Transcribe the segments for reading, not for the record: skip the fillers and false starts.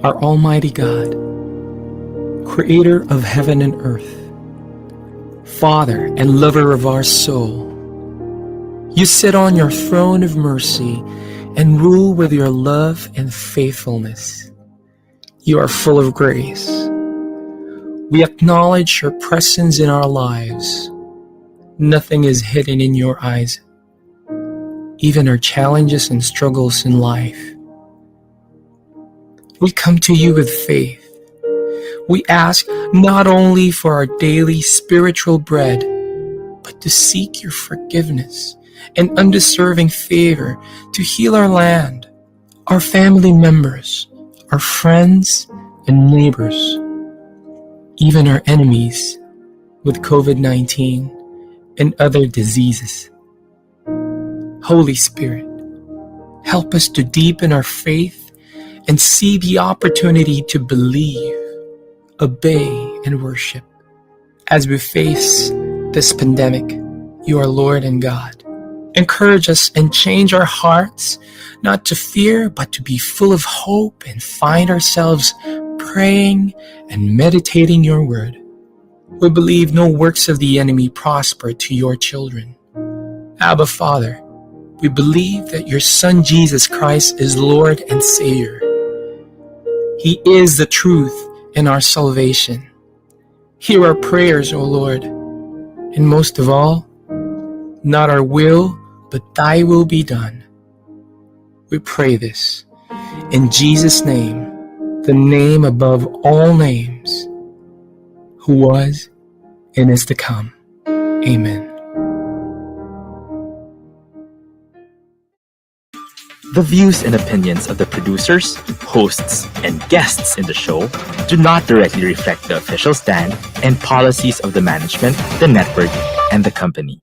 Our Almighty God, Creator of heaven and earth, Father and lover of our soul, you sit on your throne of mercy and rule with your love and faithfulness. You are full of grace. We acknowledge your presence in our lives. Nothing is hidden in your eyes, even our challenges and struggles in life. We come to you with faith. We ask not only for our daily spiritual bread, but to seek your forgiveness and undeserving favor to heal our land, our family members, our friends and neighbors, even our enemies with COVID-19 and other diseases. Holy Spirit, help us to deepen our faith and see the opportunity to believe, obey, and worship. As we face this pandemic, you are Lord and God. Encourage us and change our hearts, not to fear, but to be full of hope and find ourselves praying and meditating your word. We believe no works of the enemy prosper to your children. Abba Father, we believe that your Son Jesus Christ is Lord and Savior. He is the truth and our salvation. Hear our prayers, O Lord, and most of all, not our will, but thy will be done. We pray this in Jesus' name, the name above all names, who was and is to come. Amen. The views and opinions of the producers, hosts, and guests in the show do not directly reflect the official stand and policies of the management, the network, and the company.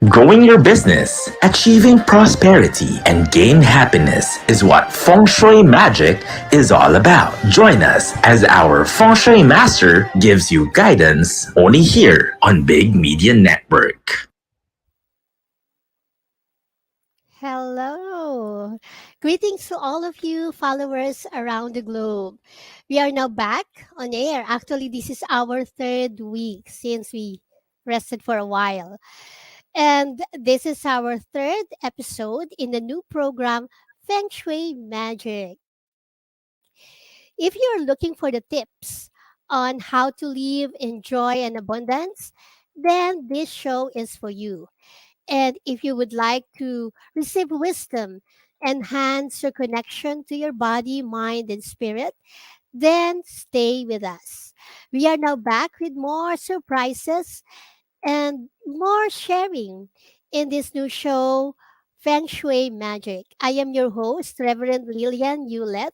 Growing your business, achieving prosperity, and gain happiness is what Feng Shui Magic is all about. Join us as our Feng Shui Master gives you guidance only here on Big Media Network. Hello. Greetings to all of you followers around the globe. We are now back on air. Actually, this is our third week since we rested for a while. And this is our third episode in the new program, Feng Shui Magic. If you're looking for the tips on how to live in joy and abundance, then this show is for you. And if you would like to receive wisdom, enhance your connection to your body, mind, and spirit, then stay with us. We are now back with more surprises and more sharing in this new show, Feng Shui Magic. I am your host, Reverend Lilian Hewlett,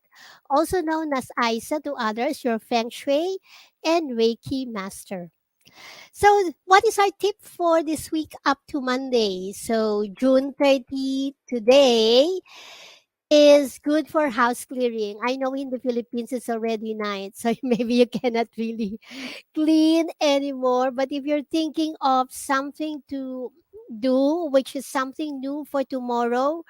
also known as Isa to others, your Feng Shui and Reiki Master. So, what is our tip for this week up to Monday? So, June 30 today is good for house clearing. I know in the Philippines it's already night, so maybe you cannot really clean anymore. But if you're thinking of something to do, which is something new for tomorrow,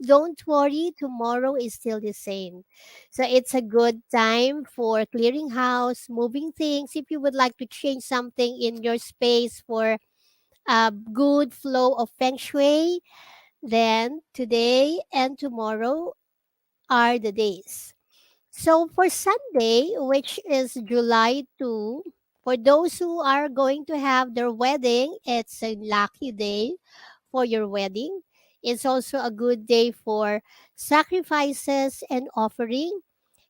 don't worry, tomorrow is still the same. So it's a good time for clearing house, moving things. If you would like to change something in your space for a good flow of feng shui, then today and tomorrow are the days. So for Sunday, which is July 2, for those who are going to have their wedding, it's a lucky day for your wedding. It's also a good day for sacrifices and offering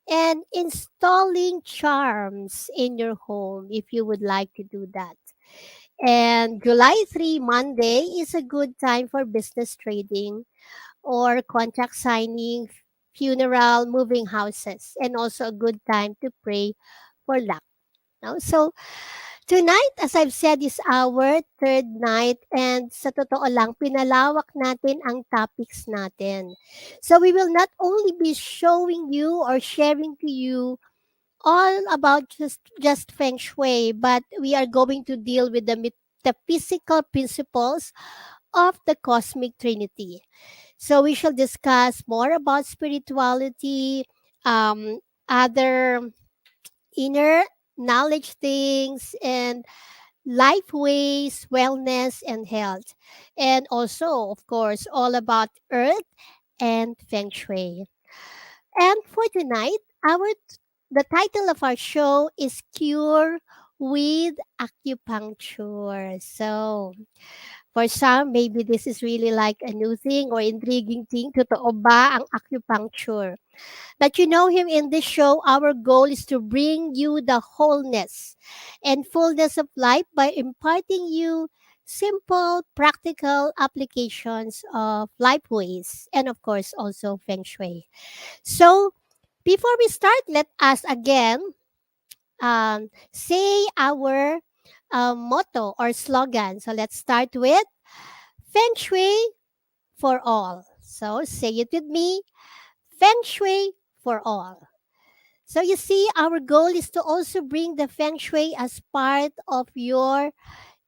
and installing charms in your home if you would like to do that. And July 3, Monday, is a good time for business trading or contract signing, funeral, moving houses, and also a good time to pray for luck. No? So, tonight, as I've said, is our third night and sa totoo lang, pinalawak natin ang topics natin. So, we will not only be showing you or sharing to you all about just feng shui, but we are going to deal with the physical principles of the cosmic trinity. So we shall discuss more about spirituality, um, other inner knowledge things, and life ways, wellness, and health. And also, of course, all about earth and feng shui. And for tonight, the title of our show is Cure with Acupuncture. So, for some, maybe this is really like a new thing or intriguing thing. Totoo ba ang acupuncture? That you know him in this show, our goal is to bring you the wholeness and fullness of life by imparting you simple, practical applications of life ways and of course also feng shui. So before we start, let us again say our motto or slogan. So let's start with feng shui for all. So say it with me, feng shui for all. So you see, our goal is to also bring the feng shui as part of your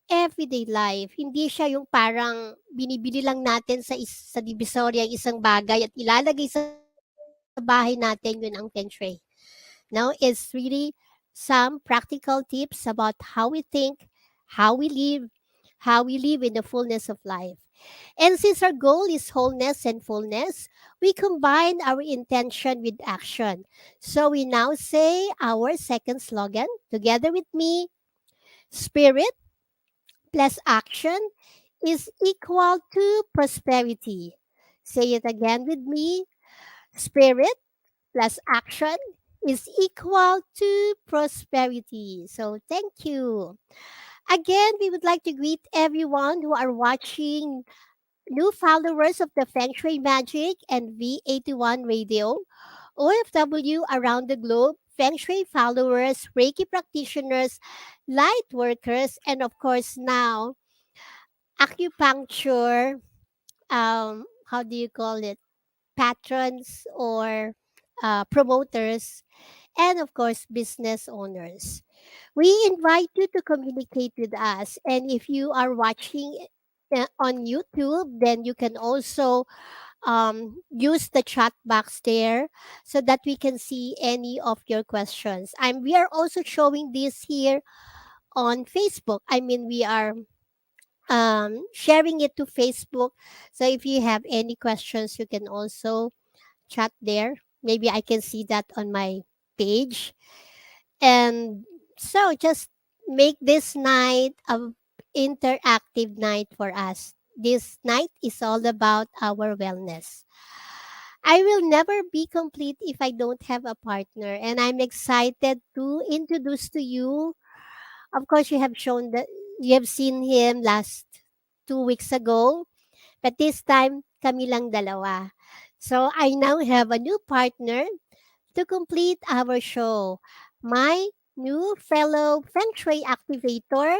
everyday life. Hindi siya yung parang binibili lang natin sa divisoria yung isang bagay at ilalagay sa bahay natin, yun ang feng shui. No, it's really some practical tips about how we think, how we live in the fullness of life. And since our goal is wholeness and fullness, we combine our intention with action. So we now say our second slogan together with me: spirit plus action is equal to prosperity. Say it again with me: spirit plus action is equal to prosperity. So thank you. Again, we would like to greet everyone who are watching, new followers of the Feng Shui Magic and V81 Radio, OFW around the globe, Feng Shui followers, Reiki practitioners, light workers, and of course now, acupuncture, how do you call it, patrons or promoters, and of course, business owners. We invite you to communicate with us. And if you are watching on YouTube, then you can also use the chat box there so that we can see any of your questions. We are also showing this here on Facebook. I mean, we are sharing it to Facebook. So if you have any questions, you can also chat there. Maybe I can see that on my page. And so just make this night a interactive night for us. This night is all about our wellness. I will never be complete if I don't have a partner, and I'm excited to introduce to you. Of course, you have seen him last 2 weeks ago, but this time kami lang dalawa. So I now have a new partner to complete our show. My new fellow Feng Shui activator,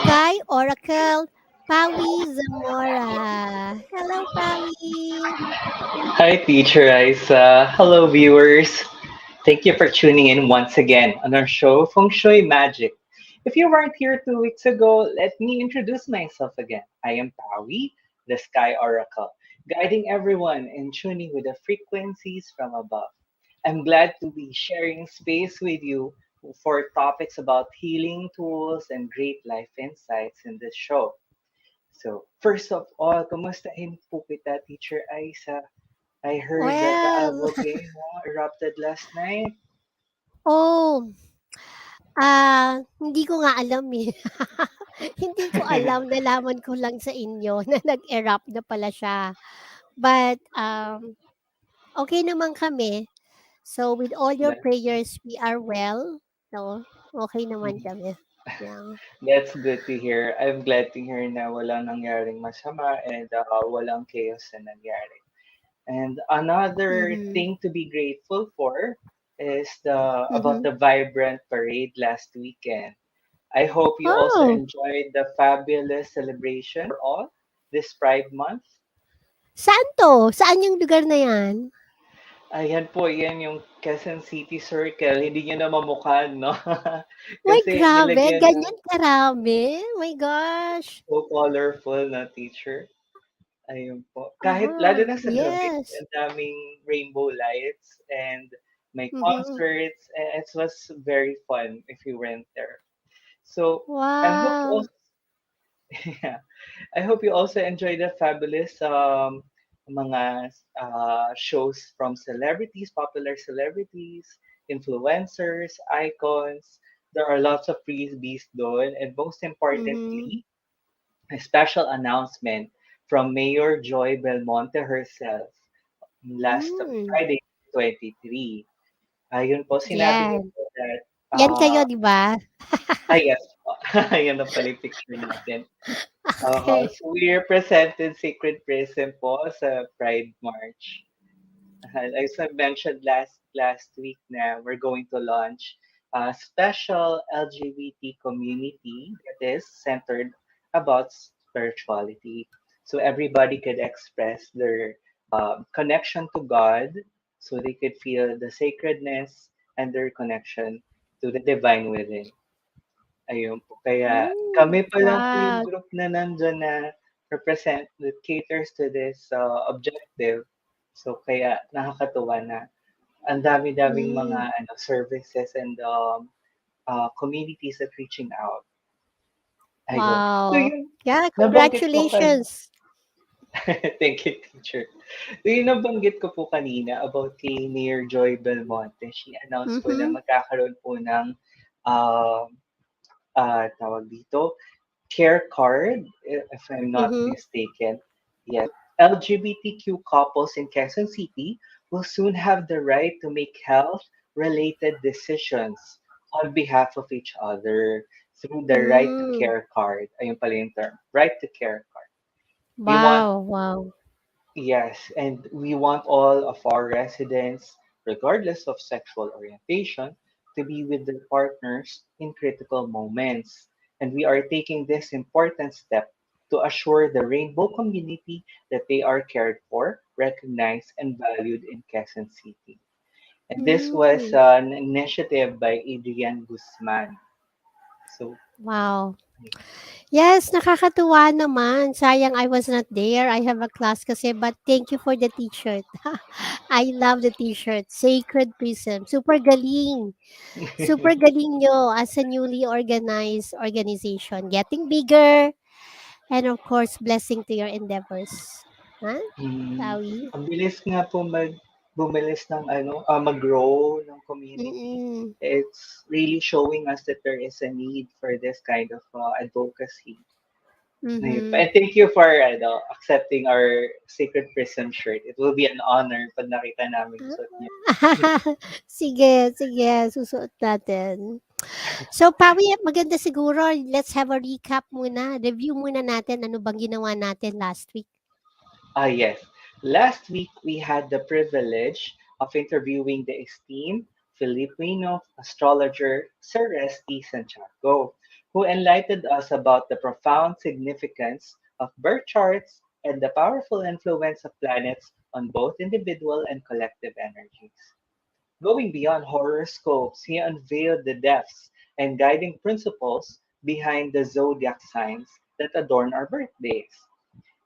Sky Oracle, Paui Zamora. Hello, Paui. Hi, Teacher Isa. Hello, viewers. Thank you for tuning in once again on our show, Feng Shui Magic. If you weren't here 2 weeks ago, let me introduce myself again. I am Paui, the Sky Oracle, guiding everyone and tuning with the frequencies from above. I'm glad to be sharing space with you for topics about healing tools and great life insights in this show. So, first of all, kumustahin po kita, Teacher Isa? I heard that the Well, volcano erupted last night. oh, hindi ko nga alam eh. Hindi ko alam, nalaman ko lang sa inyo na nag-erupt na pala siya. But, okay naman kami. So, with all your That- prayers, we are well. No, okay naman kami. Yeah. That's good to hear. I'm glad to hear na walang nangyaring masama and walang chaos na nangyari. And another Mm-hmm. thing to be grateful for is the about Mm-hmm. the vibrant parade last weekend. I hope you also Oh, enjoyed the fabulous celebration for all this Pride Month. saan to? Saan yung lugar na yan? Ayan po, yan yung Quezon City Circle. Hindi nyo na mamukhaan, no? Uy, Kasi grabe, nilagyan ng ganyan karami? My gosh. so colorful na teacher. Ayun po. Kahit lalo Uh-huh. na sa gabi, Yes. ang daming rainbow lights and may Mm-hmm. concerts. It was very fun if you went there. So I hope you Wow. also, yeah, I hope you also enjoy the fabulous mga shows from celebrities, popular celebrities, influencers, icons. There are lots of freebies doon, and most Mm-hmm. importantly, a special announcement from Mayor Joy Belmonte herself last Mm. Friday, 23. Ayun po, sinabi niyo Yan. po that, Yan kayo, uh, di ba? yes po, ayan na pala yung picture natin. Okay. So we represented Sacred Prison po sa Pride March. As I mentioned last week na we're going to launch a special LGBT community that is centered about spirituality. So everybody could express their connection to God, so they could feel the sacredness and their connection to the divine within. Ayun po. Kaya Mm. kami pa lang po yung Wow. group na nandun na represent that caters to this objective. So kaya nakakatuwa na ang dami-daming mga Mm. services and communities that reaching out. Ayun. So Wow. yun, Yeah, nabanggit ko kan congratulations. thank you, teacher. So yun nabanggit ko po kanina about kay Mayor Joy Belmonte. She announced po na Mm-hmm. magkakaroon po ng uh, tawag dito, care card, if I'm not Mm-hmm. mistaken. Yes. LGBTQ couples in Quezon City will soon have the right to make health related decisions on behalf of each other through the right to Mm. care card. Ayun pala yung term. Right to care card. We want Wow. Wow. Yes, and we want all of our residents, regardless of sexual orientation, to be with their partners in critical moments. And we are taking this important step to assure the rainbow community that they are cared for, recognized, and valued in Quezon City. And this was Mm. an initiative by Adrian Guzman. So, Wow. Yes, nakakatuwa naman. Sayang I was not there. I have a class kasi, but thank you for the t-shirt. I love the t-shirt. Sacred Prism. Super galing. Super galing nyo as a newly organized organization. Getting bigger. And of course, blessing to your endeavors. Huh? Pawi? ang bilis nga po bumilis ng mag-grow ng community. Mm-mm. It's really showing us that there is a need for this kind of advocacy. Ayun pa. Mm-hmm. And thank you for accepting our Sacred Prism shirt. It will be an honor pag nakita namin yung suot niyo. Sige, sige. Susuot natin. So, Pawi, maganda siguro. Let's have a recap muna. Review muna natin ano bang ginawa natin last week. Yes. Last week, we had the privilege of interviewing the esteemed Filipino astrologer Sir Resty Santiago, who enlightened us about the profound significance of birth charts and the powerful influence of planets on both individual and collective energies. Going beyond horoscopes, he unveiled the depths and guiding principles behind the zodiac signs that adorn our birthdays.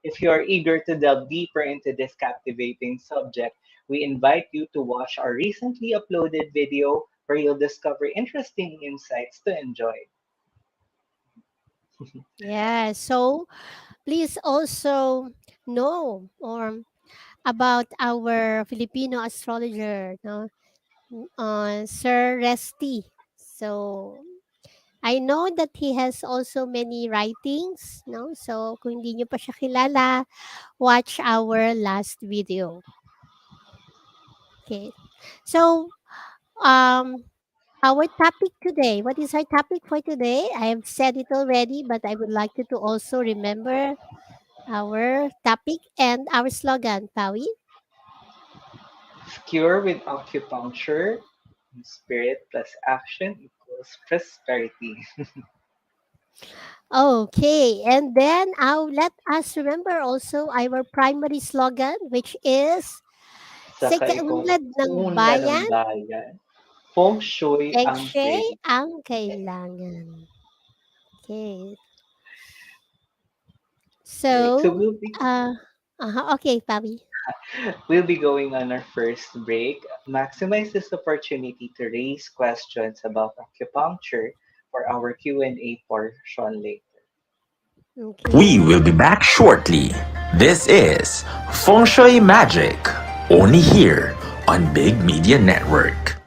If you are eager to delve deeper into this captivating subject, we invite you to watch our recently uploaded video where you'll discover interesting insights to enjoy. Yeah. So, please also know or about our Filipino astrologer, no? Sir Resty. So, I know that he has also many writings, no? So, kung hindi nyo pa siya kilala, watch our last video. Okay. So, um, our topic today, what is our topic for today? I have said it already, but I would like you to also remember our topic and our slogan, Pawi. Cure with acupuncture, spirit plus action equals prosperity. Okay, and then let us remember also our primary slogan, which is Sa sa kaunlad ng kaipunan ng bayan, bayan, feng shui Feng ang Shui pwede. ang kailangan. Okay. Right, so So, we'll be uh, Okay, Pabi. We'll be going on our first break. Maximize this opportunity to raise questions about acupuncture for our Q&A portion later. We Okay. will be back shortly. This is Feng Shui Magic, only here on Big Media Network.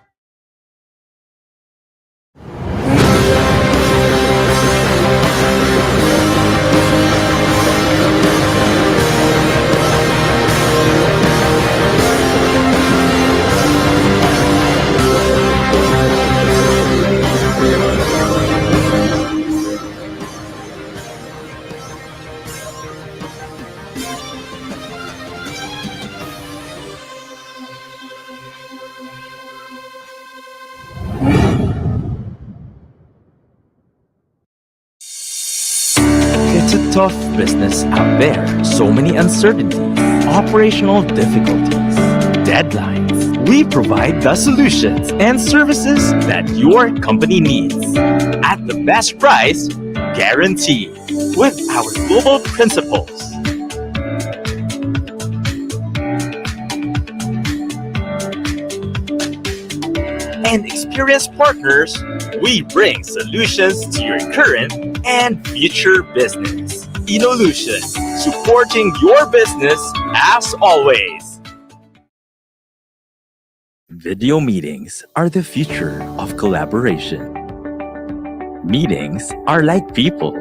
It's a tough business out there. So many uncertainties, operational difficulties, deadlines. We provide the solutions and services that your company needs at the best price, guaranteed, with our global principles and experienced partners. We bring solutions to your current and future business. Involution, supporting your business as always. Video meetings are the future of collaboration. Meetings are like people.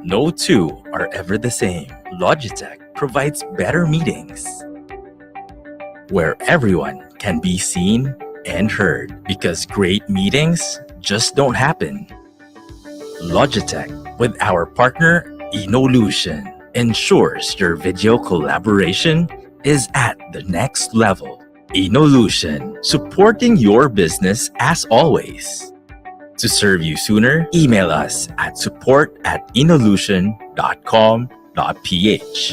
No two are ever the same. Logitech provides better meetings where everyone can be seen and heard because great meetings just don't happen. Logitech, with our partner Involution, ensures your video collaboration is at the next level. Involution, supporting your business as always. To serve you sooner, email us at support@involution.com.ph.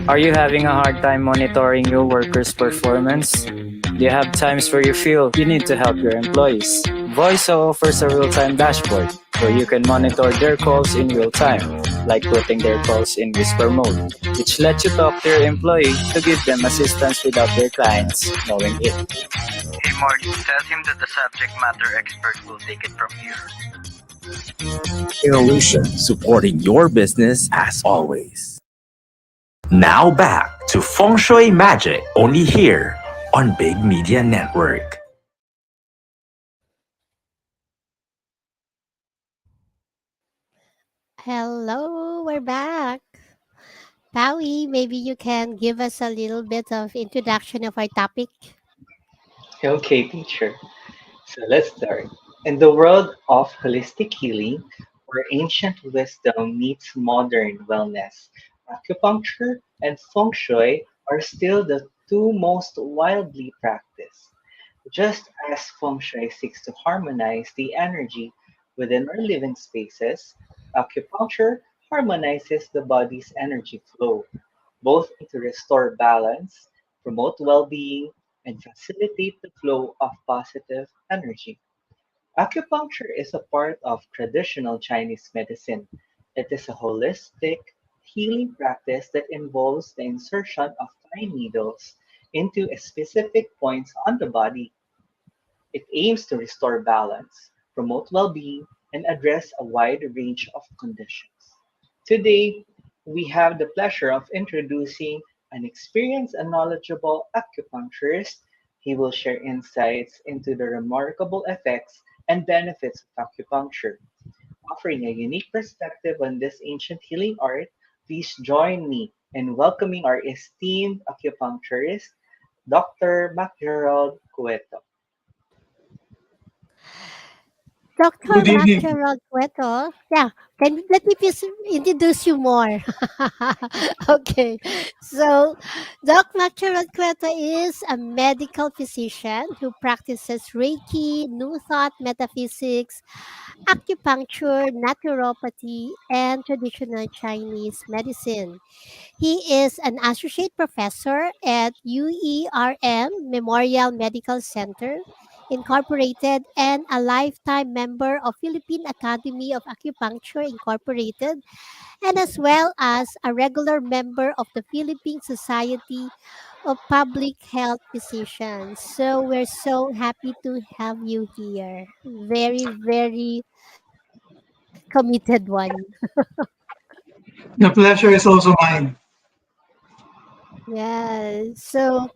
Are you having a hard time monitoring your workers' performance? Do you have times where you feel you need to help your employees? Voice offers a real-time dashboard where you can monitor their calls in real time, like putting their calls in whisper mode, which lets you talk to your employee to give them assistance without their clients knowing it. Hey Mark, tell him that the subject matter expert will take it from here. Involution, supporting your business as always. Now back to Feng Shui Magic, only here on Big Media Network. Hello, we're back. Paui, maybe you can give us a little bit of introduction of our topic. Okay, teacher. So let's start. In the world of holistic healing, where ancient wisdom meets modern wellness, acupuncture and feng shui are still the two most widely practiced. Just as feng shui seeks to harmonize the energy within our living spaces, acupuncture harmonizes the body's energy flow, both to restore balance, promote well being, and facilitate the flow of positive energy. Acupuncture is a part of traditional Chinese medicine. It is a holistic healing practice that involves the insertion of fine needles into specific points on the body. It aims to restore balance, promote well being, and address a wide range of conditions. Today, we have the pleasure of introducing an experienced and knowledgeable acupuncturist. He will share insights into the remarkable effects and benefits of acupuncture, offering a unique perspective on this ancient healing art. Please join me in welcoming our esteemed acupuncturist, Dr. MacGerald Cueto. Dr. Good Mac evening. Gerald Cueto. Yeah, let me please introduce you more. Okay, so Doc Mac Gerald Cueto is a medical physician who practices Reiki, New Thought metaphysics, acupuncture, naturopathy, and traditional Chinese medicine. He is an associate professor at UERM Memorial Medical Center Incorporated and a lifetime member of Philippine Academy of Acupuncture Incorporated, and as well as a regular member of the Philippine Society of Public Health Physicians. So we're so happy to have you here. Very, very committed one. The pleasure is also mine. Yeah. So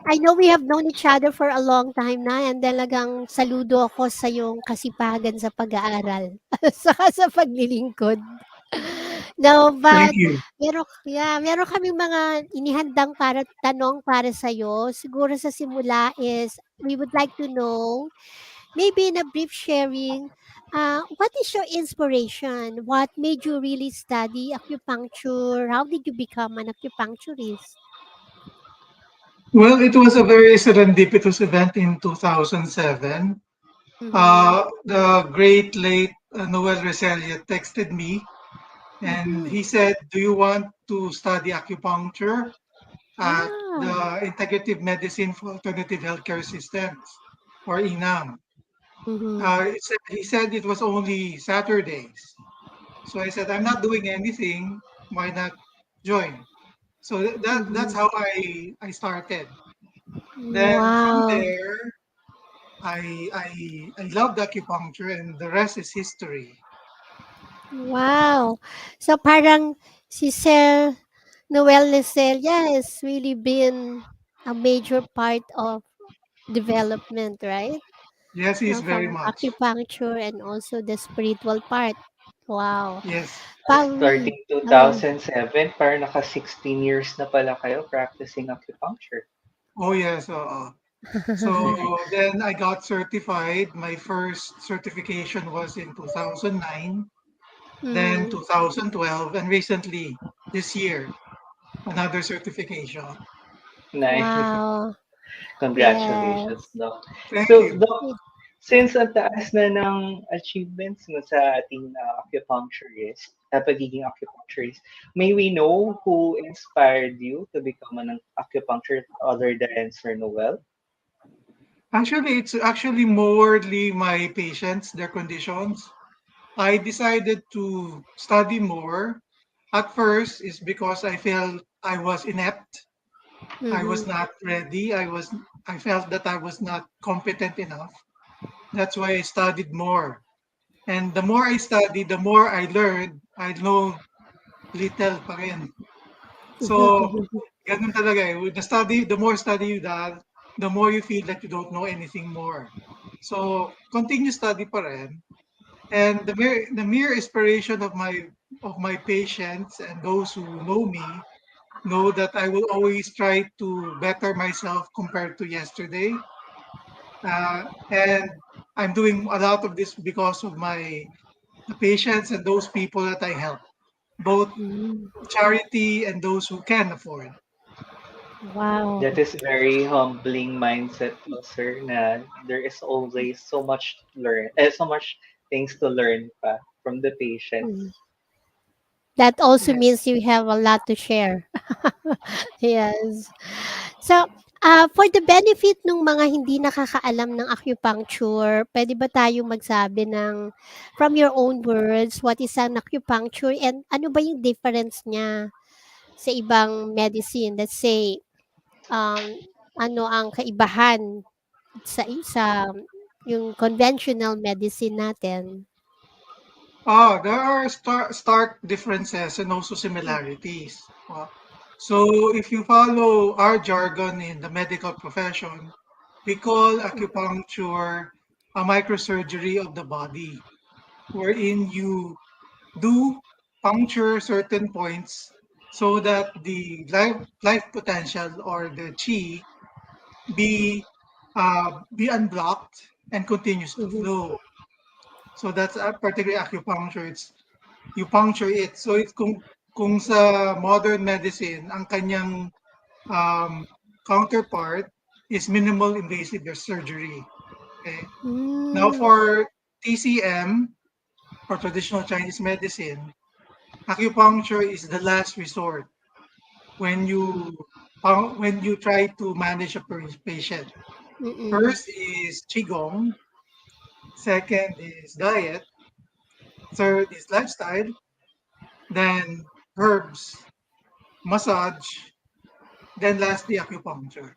I know we have known each other for a long time na and talagang saludo ako sa iyong kasipagan sa pag-aaral saka sa paglilingkod. No, Thank but you. meron kaming mga inihandang para tanong para sa'yo. Siguro sa simula is we would like to know, maybe in a brief sharing, what is your inspiration? What made you really study acupuncture? How did you become an acupuncturist? Well, it was a very serendipitous event in 2007. Mhm. The great late Noel Reselia texted me and Mhm. he said, "Do you want to study acupuncture at the Wow. Integrative Medicine for Alternative Healthcare Systems, or INAM?" Mhm. He said it was only Saturdays. So I said, "I'm not doing anything. Why not join?" So that's Mhm. how I started. Then from Wow. there, I loved acupuncture, and the rest is history. Wow. So parang si Sir Noel Leselia has really been a major part of development, right? Yes, he's very From much. acupuncture and also the spiritual part. Wow. Yes. Pawi. Starting Oh. 2007, parang naka 16 years na pala kayo practicing acupuncture. Oh yes. So then I got certified. My first certification was in 2009, then Mhm. 2012, and recently this year another certification. Nice. Wow. Congratulations, Yes. Doc. Thank So, you. Doc, since ang taas na ng achievements mo sa ating acupuncturist, pagiging acupuncturist, may we know who inspired you to become an acupuncturist other than Sir Noel? Actually, it's actually morely my patients, their conditions. I decided to study more. At first, is because I felt I was inept. I was Mhm. not ready. I felt that I was not competent enough. That's why I studied more. And the more I studied, the more I learned. I know little pa rin. So, ganun talaga eh. With the more study you do, the more you feel that you don't know anything more. So, continue study pa rin. And the mere inspiration of my patients and those who know me know that I will always try to better myself compared to yesterday. And I'm doing a lot of this because of the patients and those people that I help, both Mhm. charity and those who can afford. Wow. That is very humbling mindset po, sir, na there is always so much to learn, so much things to learn pa from the Mhm. patients. That also Yes. means you have a lot to share. Yes. So, for the benefit ng mga hindi nakakaalam ng acupuncture, puwede ba tayong magsabi ng from your own words, what is an acupuncture and ano ba yung difference niya sa ibang medicine? Let's say, um, ano ang kaibahan sa yung conventional medicine natin? There are stark differences and also similarities. So if you follow our jargon in the medical profession, we call acupuncture a microsurgery of the body, wherein you do puncture certain points so that the life potential or the chi be unblocked and continues to Mhm, flow. So that's a particularly acupuncture. You puncture it. So it's kung sa modern medicine, ang kanyang um, counterpart is minimal invasive surgery. Okay. Now hmm, for TCM, or traditional Chinese medicine, acupuncture is the last resort when you try to manage a patient. Mm-mm. First is Qigong, second is diet, third is lifestyle, then herbs, massage, then lastly acupuncture.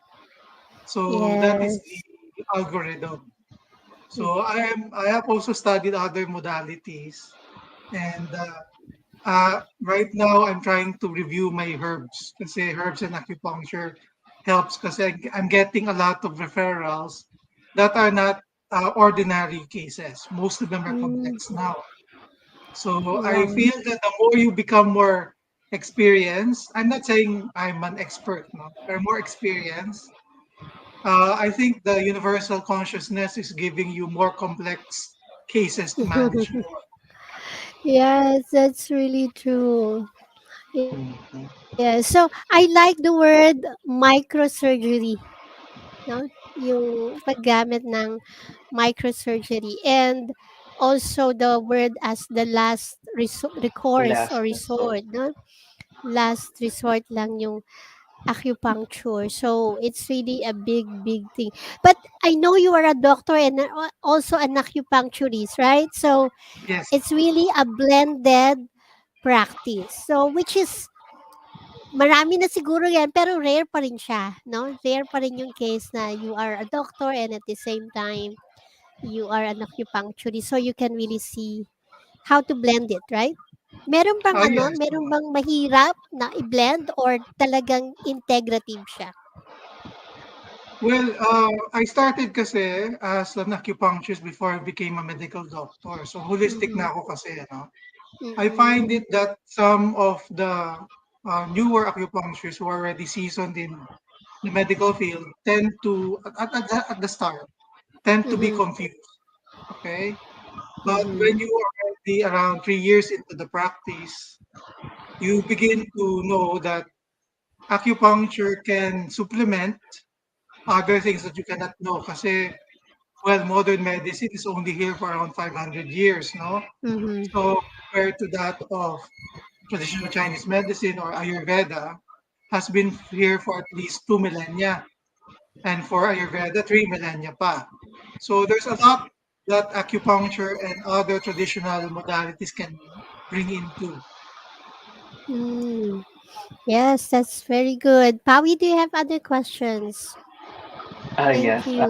So that is Yes. the algorithm. Mm. So I have also studied other modalities, and right now I'm trying to review my herbs kasi herbs and acupuncture helps kasi I'm getting a lot of referrals that are not ordinary cases. Most of them are Mm. complex now. So I Wow. feel that the more you become more experienced, I'm not saying I'm an expert, no, or more experienced. I think the universal consciousness is giving you more complex cases to manage more. Yes, that's really true. Yeah. Mhm. So I like the word microsurgery. No? Yung paggamit ng microsurgery. And also the word as the last recourse or Last resort. resort. No? Last resort lang yung acupuncture. So it's really a big thing. But I know you are a doctor and also an acupuncturist, right? So Yes. it's really a blended practice. So which is marami na siguro 'yan pero rare pa rin siya, 'no? Rare pa rin yung case na you are a doctor and at the same time you are an acupuncturist. So you can really see how to blend it, right? Yes. Meron bang mahirap na i-blend or talagang integrative siya? Well, I started kasi as an acupuncturist before I became a medical doctor. So holistic Mhm. na ako kasi, ano. I Mm. find it that some of the newer acupuncturists who are already seasoned in the medical field tend to, at the start, tend to be Mhm. confused. Okay. But Mhm. when you are already around 3 years into the practice, you begin to know that acupuncture can supplement other things that you cannot know. Kasi, well, modern medicine is only here for around 500 years, no? Mhm. So compared to that of traditional Chinese medicine or Ayurveda, has been here for at least 2 millennia, and for Ayurveda, 3 millennia pa. So there's a lot that acupuncture and other traditional modalities can bring into. Mm. Yes, that's very good. Pawi, do you have other questions? Thank Yes. you.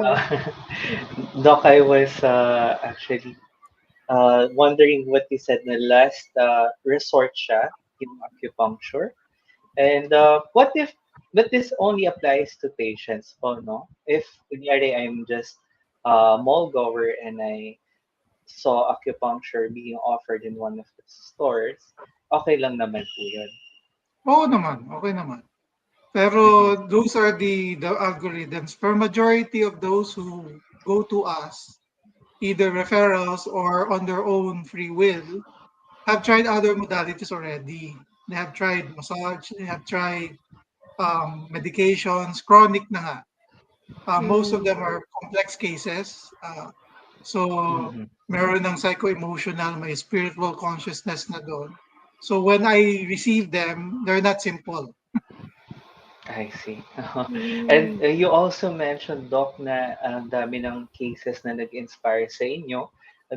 Doc, I was actually wondering what you said na last resort siya, yung acupuncture. And what if, but this only applies to patients po, no? If, kunyari, I'm just a mall goer and I saw acupuncture being offered in one of the stores, okay lang naman po yun. Oo naman, okay naman. Pero Mhm. those are the algorithms. For majority of those who go to us, either referrals or on their own free will, have tried other modalities already. They have tried massage, they have tried medications, chronic na nga. Most of Mm. them are complex cases. So, Mhm. meron ng psycho-emotional, may spiritual consciousness na doon. So, when I receive them, they're not simple. I see. And Mm. you also mentioned, Doc, na ang dami ng cases na nag-inspire sa inyo.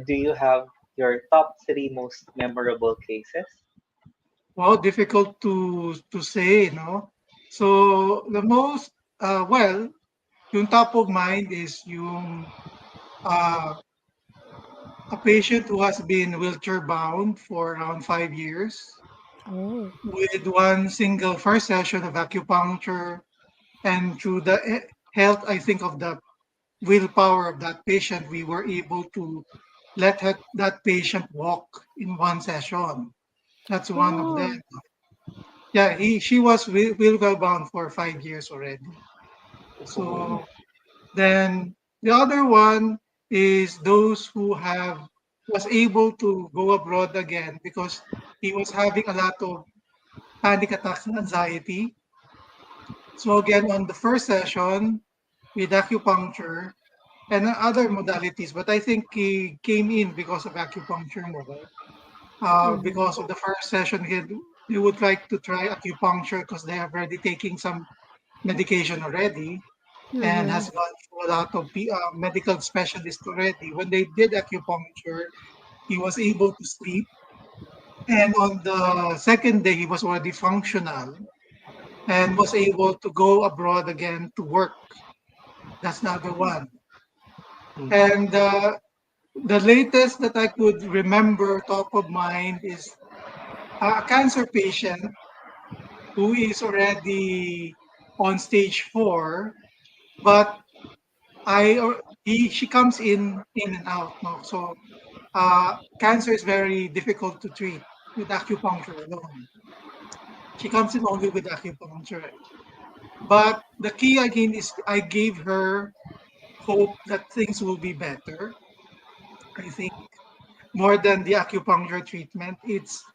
Do you have your top three most memorable cases? Wow, difficult to say, no? So, the most, well, yung top of mind is yung uh, a patient who has been wheelchair bound for around 5 years Oh. with one single first session of acupuncture, and through the health, I think, of the willpower of that patient, we were able to let that patient walk in one session. That's one of them. Oh. Yeah, she was wheelchair bound for 5 years already. Oh, So then the other one is those who have was able to go abroad again because he was having a lot of panic attacks and anxiety. So again, on the first session with acupuncture and other modalities, but I think he came in because of acupuncture more. Mhm. Because of the first session, he would like to try acupuncture because they have already taking some medication already. and Mm-hmm. has gone through a lot of medical specialists already. When they did acupuncture, he was able to sleep. And on the second day, he was already functional and was able to go abroad again to work. That's the other one. Mm. And the latest that I could remember top of mind is a cancer patient who is already on stage 4, but she comes in and out. No, so cancer is very difficult to treat with acupuncture alone. She comes in only with acupuncture. But the key again is I gave her hope that things will be better. I think more than the acupuncture treatment, it's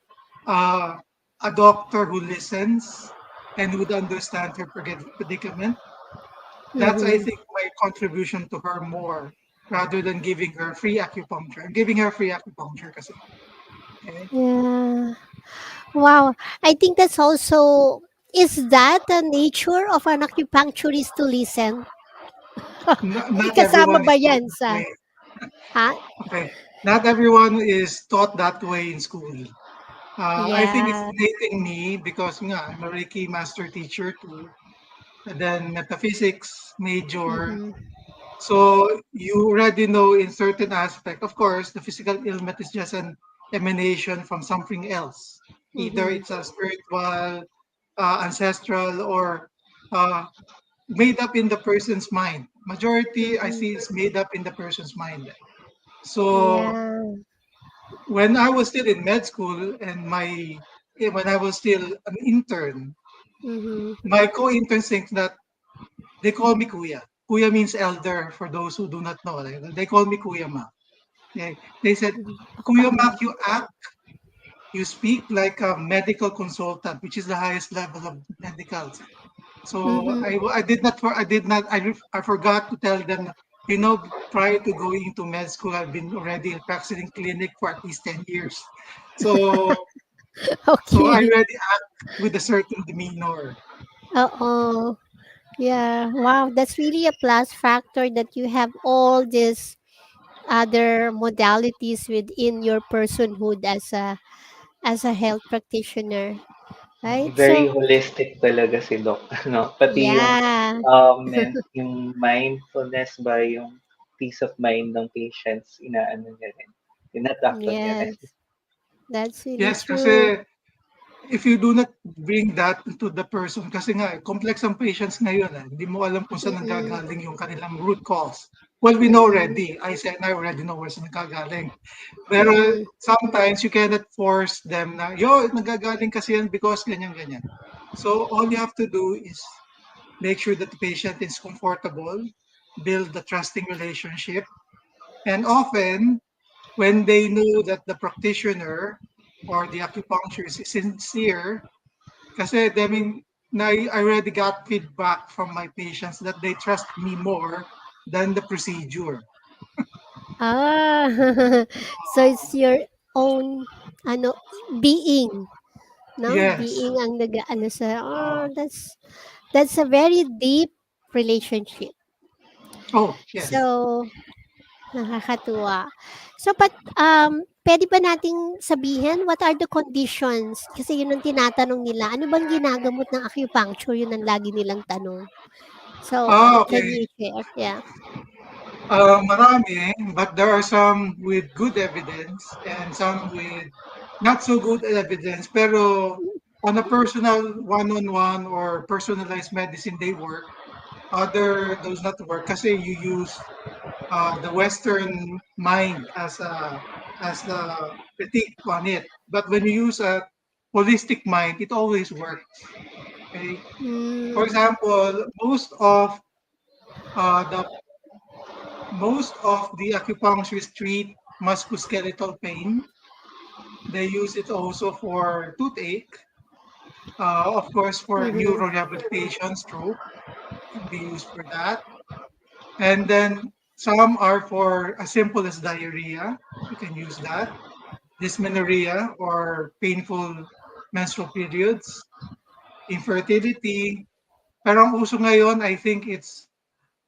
uh, a doctor who listens and would understand her predicament. That's, I Mm-hmm. think, my contribution to her more rather than giving her free acupuncture. I'm giving her free acupuncture kasi. Okay? Yeah. Wow. I think that's also, is that the nature of an acupuncturist to listen? May Not kasama everyone ba is taught yan that sa, way. ha? Okay. Not everyone is taught that way in school. I think it's Yeah. innate in me because nga, I'm a Reiki master teacher too. And then metaphysics major. Mm-hmm. So you already know in certain aspect. Of course, the physical ailment is just an emanation from something else. Either Mm-hmm. it's a spiritual, ancestral, or uh, made up in the person's mind. Majority I Mm-hmm. see is made up in the person's mind. So Yeah. when I was still in med school and when I was still an intern, Mm-hmm. my co-interns think that they call me Kuya. Kuya means elder for those who do not know. They call me Kuya Ma. They said, Mm-hmm. Ako pa Kuya ang Mak, you speak like a medical consultant, which is the highest level of medicals. So mm-hmm. I forgot to tell them, prior to going into med school, I've been already practicing clinic for at least 10 years. So, so I Okay. already act with a certain demeanor. Oo. Yeah. Wow. That's really a plus factor that you have all these other modalities within your personhood as a health practitioner. Right? Very So, holistic talaga si Doc, no? Pati yeah. yung mindfulness ba, yung peace of mind ng patients, inaano niya rin. Ina-tackle niya rin. Yes. That's really Yes, true. kasi if you do not bring that into the person, kasi nga, complex ang patients ngayon. Hindi mo alam kung saan Mm-mm. nanggagaling yung kanilang root cause. Well, we know Mm-mm. already. I already know where saan nanggagaling. Pero Mm-mm. sometimes you cannot force them na, nagagaling kasi yan because ganyan-ganyan. So all you have to do is make sure that the patient is comfortable, build a trusting relationship, and often when they know that the practitioner or the acupuncturist is sincere, kasi I already got feedback from my patients that they trust me more than the procedure. Ah, so it's your own ano being, no? Yes. Being ang nag-aano sa that's a very deep relationship. Oh, So, yes. nakakatuwa. So, puwede ba nating sabihin what are the conditions? Kasi yun ang tinatanong nila. Ano bang ginagamot ng acupuncture? Yun ang lagi nilang tanong. So, can Okay. you share? Yeah. Marami, but there are some with good evidence and some with not so good evidence. Pero on a personal one-on-one or personalized medicine, they work. Other does not work kasi you use the Western mind as the critique on it. But when you use a holistic mind, it always works. Okay. For Hmm, example, the most of the acupuncturists treat musculoskeletal pain. They use it also for toothache. Of course, for mhm, neuro rehabilitation, stroke can be used for that. And then some are for as simple as diarrhea. You can use that. Dysmenorrhea or painful menstrual periods, infertility. Pero ang uso ngayon, I think it's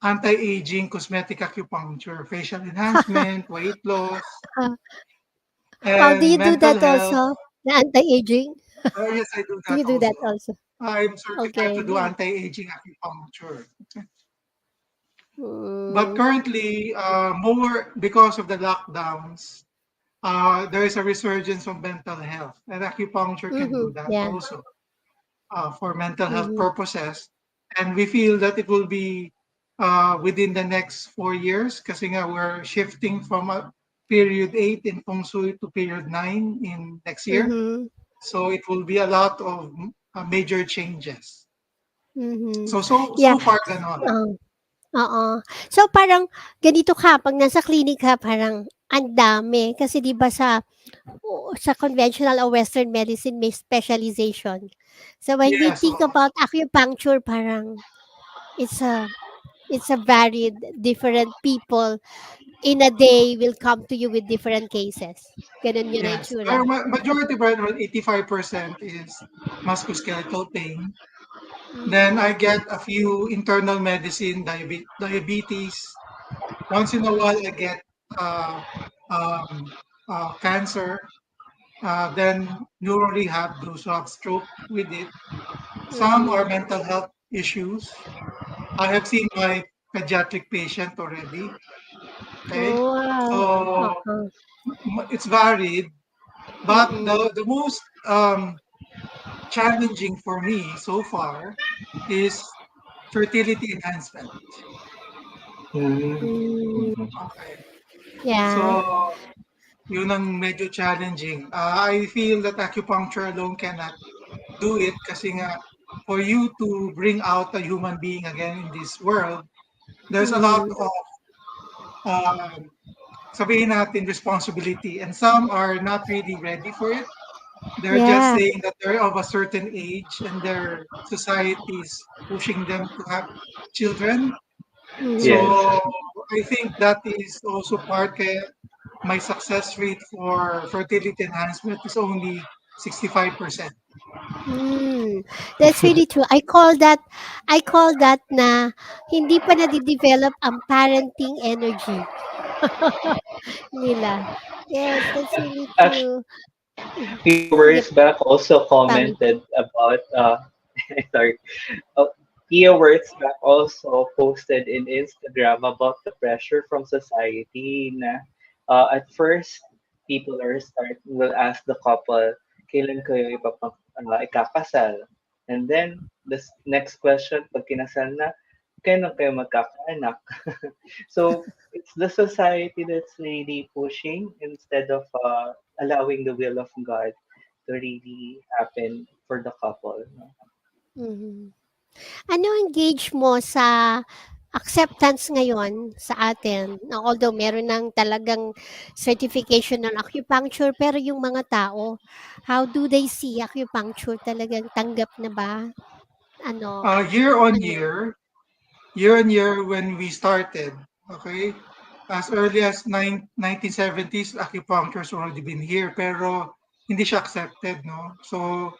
anti-aging cosmetic acupuncture, facial enhancement, weight loss, Uh, do and you do mental that health. also? The anti-aging? Yes, I do Do that you do that also. also? I'm certified to Okay. do anti-aging acupuncture. But Mm, currently, more because of the lockdowns, there is a resurgence of mental health, and acupuncture can do that yeah. also for mental health Mm-hmm. purposes. And we feel that it will be within the next 4 years kasi nga we're shifting from a period 8 in Feng Shui to period 9 in next year. Mm-hmm. So it will be a lot of major changes. Mm-hmm. So Yeah. far ganon. Oo. So, parang ganito ka 'pag nasa clinic ka parang ang dami kasi 'di ba sa conventional or western medicine may specialization. So, when we Yes, think about acupuncture parang it's a it's a varied different people in a day will come to you with different cases. Gano'n yun ang yes. itsura. Majority, but 85% is musculoskeletal pain. Then I Mm. get a few internal medicine, diabetes. Once in a while, I get uh, cancer. Then neuro rehab, those who have stroke with it. Some are Mhm. mental health issues. I have seen my pediatric patient already. Okay, Oh, wow. so Oo. it's varied, but Mm. the most challenging for me so far is fertility enhancement. Mm. Hmm. Okay, Yeah. so yun ang medyo challenging. I feel that acupuncture alone cannot do it kasi nga for you to bring out a human being again in this world, there's a lot Mhm. of um, sabihin natin responsibility, and some are not really ready for it. They're just Yeah. saying that they're of a certain age and their society is pushing them to have children. Mhm. Yes. So I think that is also part kaya my success rate for fertility enhancement is only 65%. Hmm. That's really true. I call that na hindi pa nade-develop ang parenting energy nila. Yes, that's really Actually, true. Mhm. Sige, viewers back also Pami. commented about sorry. Uh, Pia back also posted in Instagram about the pressure from society na at first people will ask the couple kailan kayo ikakasal, and then next question pag kinasal na kailan kayo magkakaanak. So it's the society that's really pushing instead of allowing the will of God to really happen for the couple, no? Mhm. Ano ang gauge mo sa acceptance ngayon sa atin na although meron ng talagang certification ng acupuncture, pero yung mga tao, how do they see acupuncture? Talagang tanggap na ba? Ano Uh, year on ano year, year on year when we started, okay, as early as 1970s, acupuncture has already been here, pero hindi siya accepted, no? So,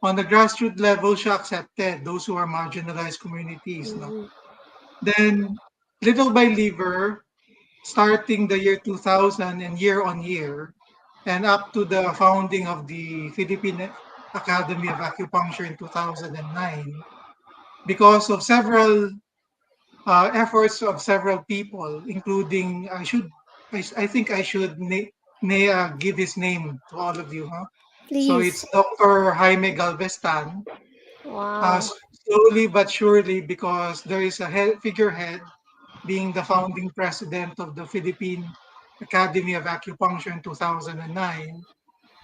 on the grassroots level, siya accepted, those who are marginalized communities, no? mhm, Then, little by little, starting the year 2000 and year on year, and up to the founding of the Philippine Academy of Acupuncture in 2009, because of several efforts of several people, including I think I should give his name to all of you, huh? So it's please. Dr. Jaime Galvestan. Wow. Slowly but surely, because there is a figurehead being the founding president of the Philippine Academy of Acupuncture in 2009,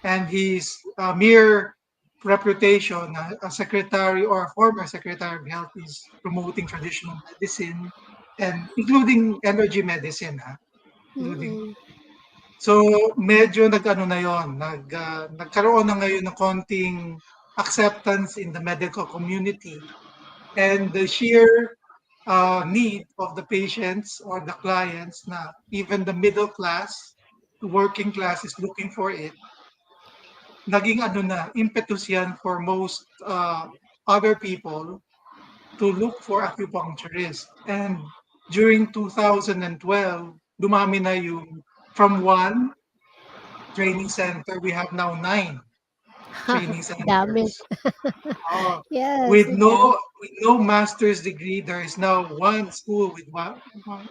and his mere reputation as secretary or a former secretary of health is promoting traditional medicine and including energy medicine, including. Mm. So medyo nag-ano na yon, nagkaroon na ngayon ng konting acceptance in the medical community, and the sheer need of the patients or the clients na even the middle class, the working class is looking for it. Naging ano na, impetus yan for most other people to look for acupuncturists. And during 2012, dumami na yung from one training center, we have now nine training Dami. centers. Uh, Yes, with yeah. no master's degree, there is now one school with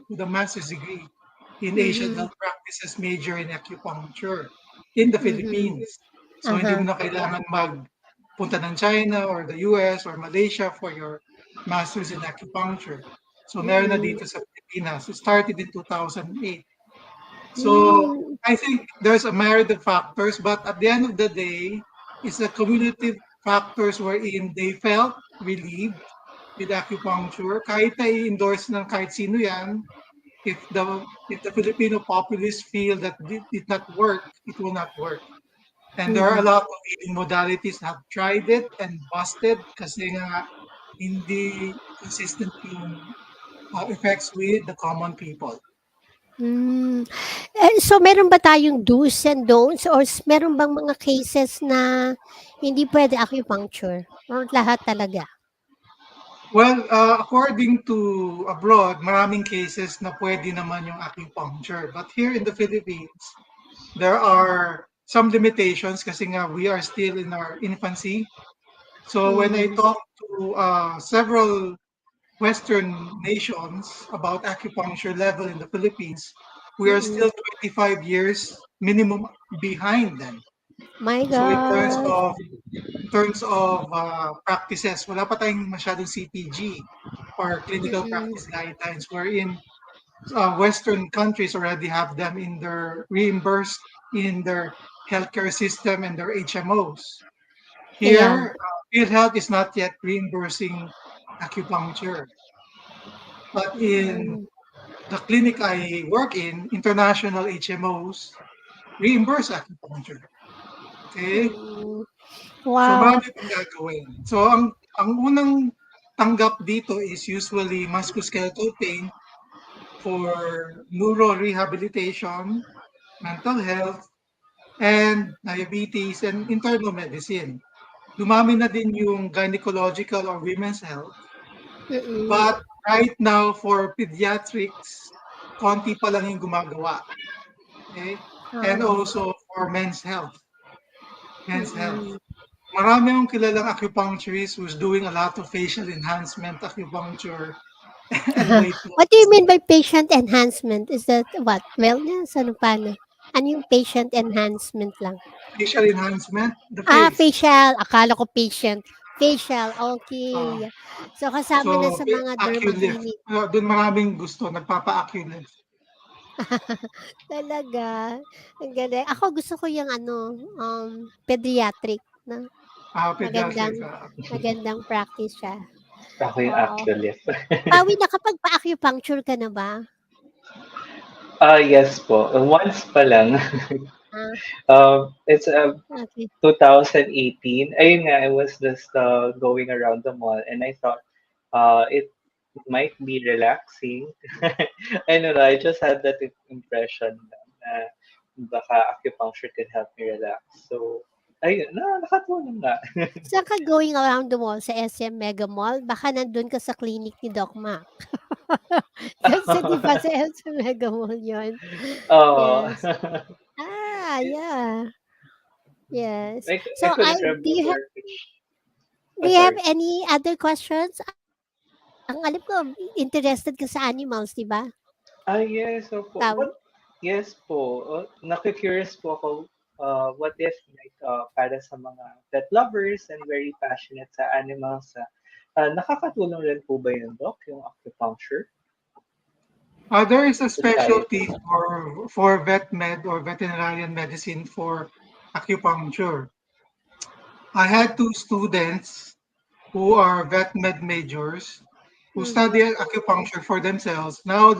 with a master's degree in Asian Mhm, health practices major in acupuncture in the mhm. Philippines. So hindi mo Uh-huh. na kailangan magpunta ng China or the US or Malaysia for your master's in acupuncture. So meron na Mm, dito sa Pilipinas. It started in 2008. So mm, I think there's a myriad of factors, but at the end of the day, it's the cumulative factors wherein they felt relieved with acupuncture. Kahit na i-endorse ng kahit sino yan, if the Filipino populace feel that it did not work, it will not work. And there are a mm, lot of healing modalities that have tried it and busted kasi nga hindi consistent yung effects with the common people. hmm. So meron ba tayong do's and don'ts or meron bang mga cases na hindi puwede acupuncture or lahat talaga? Well, according to abroad, maraming cases na pwede naman yung acupuncture. But here in the Philippines, there are some limitations kasi nga we are still in our infancy. So when I Mm, talk to several Western nations about acupuncture level in the Philippines, we are mm. still 25 years minimum behind them. My So gosh. in terms of practices, wala pa tayong masyadong CPG or clinical Mm, practice guidelines wherein Western countries already have them in their reimbursed in their healthcare system and their HMOs. yeah. Here, PhilHealth is not yet reimbursing acupuncture, but in Mm, the clinic I work in, international HMOs reimburse acupuncture. Okay? mm. So Wow. marami pang gagawin. So ang unang tanggap dito is usually musculoskeletal pain for neuro rehabilitation, mental health, and diabetes and internal medicine. Dumami na din yung gynecological or women's health. Mm, But right now for pediatrics, konti pa lang yung gumagawa. Okay? And oo. also for men's health. Men's health. Mm. Marami akong kilalang acupuncturist who's doing a lot of facial enhancement acupuncture and weight What do you loss. mean by patient enhancement? Is that what? Wellness? Ano paano? Ano yung patient enhancement lang? Facial enhancement, the face. Facial. Akala ko patient. Facial. Uh, Okay. So, kasama na so, sa mga derma aculift. clinic. Doon maraming gusto, nagpapa-aculift. Talaga. Ang galing. Ako gusto ko yung ano, pediatric na magandang Pediatric. magandang practice siya. Ako yung Oo. Aculift. Pawi, nakapagpa-acupuncture ka na ba? Yes po. Once pa lang. Ah, It's okay. 2018. Ayun nga, I was just going around the mall and I thought it might be relaxing. I don't know, I just had that impression na baka acupuncture can help me relax. So, ayun, nakatulong nga. Saan ka going around the mall? Sa SM Mega Mall? Baka nandun ka sa clinic ni Doc Mac. Kasi 'di ba sa SM Mega Mall yun? Oh, Yes. Yeah. Yes. I So, couldn't do you have remember which. do Oh, you have sorry. any other questions? Ang alam ko interested ka sa animals, 'di ba? Yes, opo. Pawi? Yes po. Naku-curious po ako, what if like para sa mga pet lovers and very passionate sa animals, nakakatulong rin po ba yun, Doc, yung acupuncture There is a society? specialty for vet med or veterinarian medicine for acupuncture. I had two students who are vet med majors who study Mhm. acupuncture for themselves. Now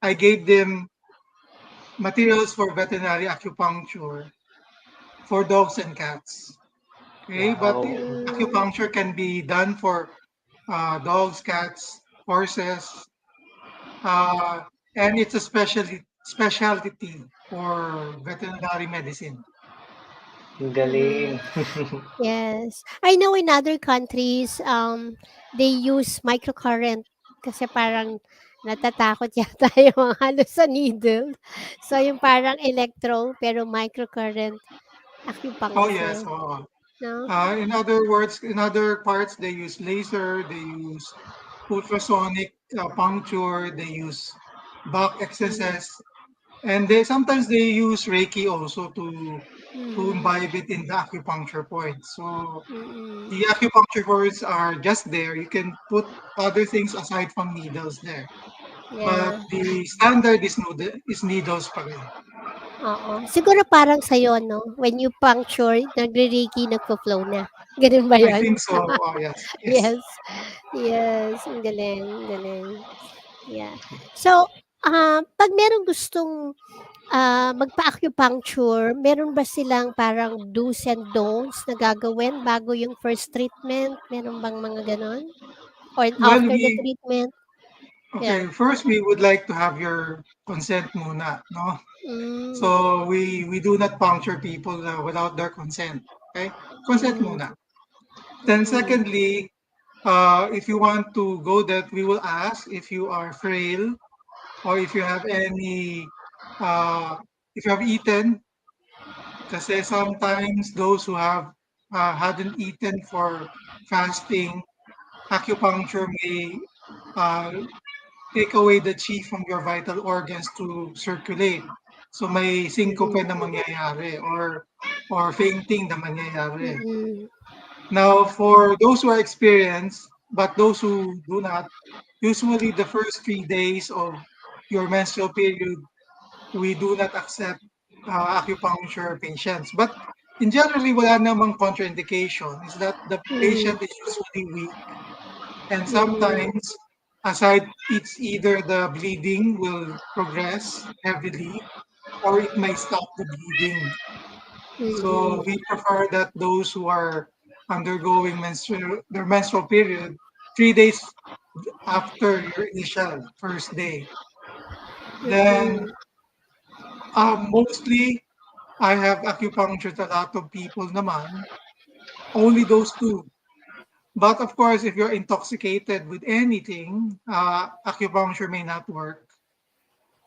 I gave them materials for veterinary acupuncture for dogs and cats. Okay, but the Wow. Hmm, acupuncture can be done for dogs, cats, horses, uh, and it's a specialty for veterinary medicine. Ang mm. galing. Yes. I know in other countries, they use microcurrent kasi parang natatakot yata yung mga halos sa needle. So, yung parang electro pero microcurrent Oh yes. acupuncture, Oh. 'no? In other words, in other parts, they use laser, they use ultrasonic puncture, they use back Mm, exercise, and they sometimes they use Reiki also to mhm, imbibe it in the acupuncture points. So mm. the acupuncture points are just there. You can put other things aside from needles there, but Yeah, the standard is needles pa rin. oo. Siguro parang sa'yo 'no, when you puncture, nagre-Reiki, nagfo-flow na, gano'n ba I 'yun? think so. Oh yes, yes. Yes, yes, ang galing, galing. Yeah. So, 'pag merong gustong, magpa-acupuncture, meron ba silang parang do's and don'ts na gagawin bago yung first treatment, meron bang mga gano'n? Or Well, after the we treatment? okay. Yeah. First, we would like to have your consent muna, no? Hmm, So we do not puncture people without their consent. Okay, consent mm, muna. Then mm, secondly, if you want to go that, we will ask if you are frail or if you have any, uh, if you have eaten. Kasi sometimes those who have hadn't eaten for fasting, acupuncture may uh, take away the chi from your vital organs to circulate. So may syncope mm, na mangyayari or fainting na mangyayari. mm, Now, for those who are experienced, but those who do not, usually the first 3 days of your menstrual period, we do not accept acupuncture patients. But in generally, wala namang contraindication. Is that the mm, patient is usually weak, and mm, sometimes aside it's either the bleeding will progress heavily or it may stop the bleeding. So mm, we prefer that those who are undergoing their menstrual period 3 days after your initial first day. Then mm, mostly I have acupuncture a lot of people naman, only those two. But of course, if you're intoxicated with anything, acupuncture may not work.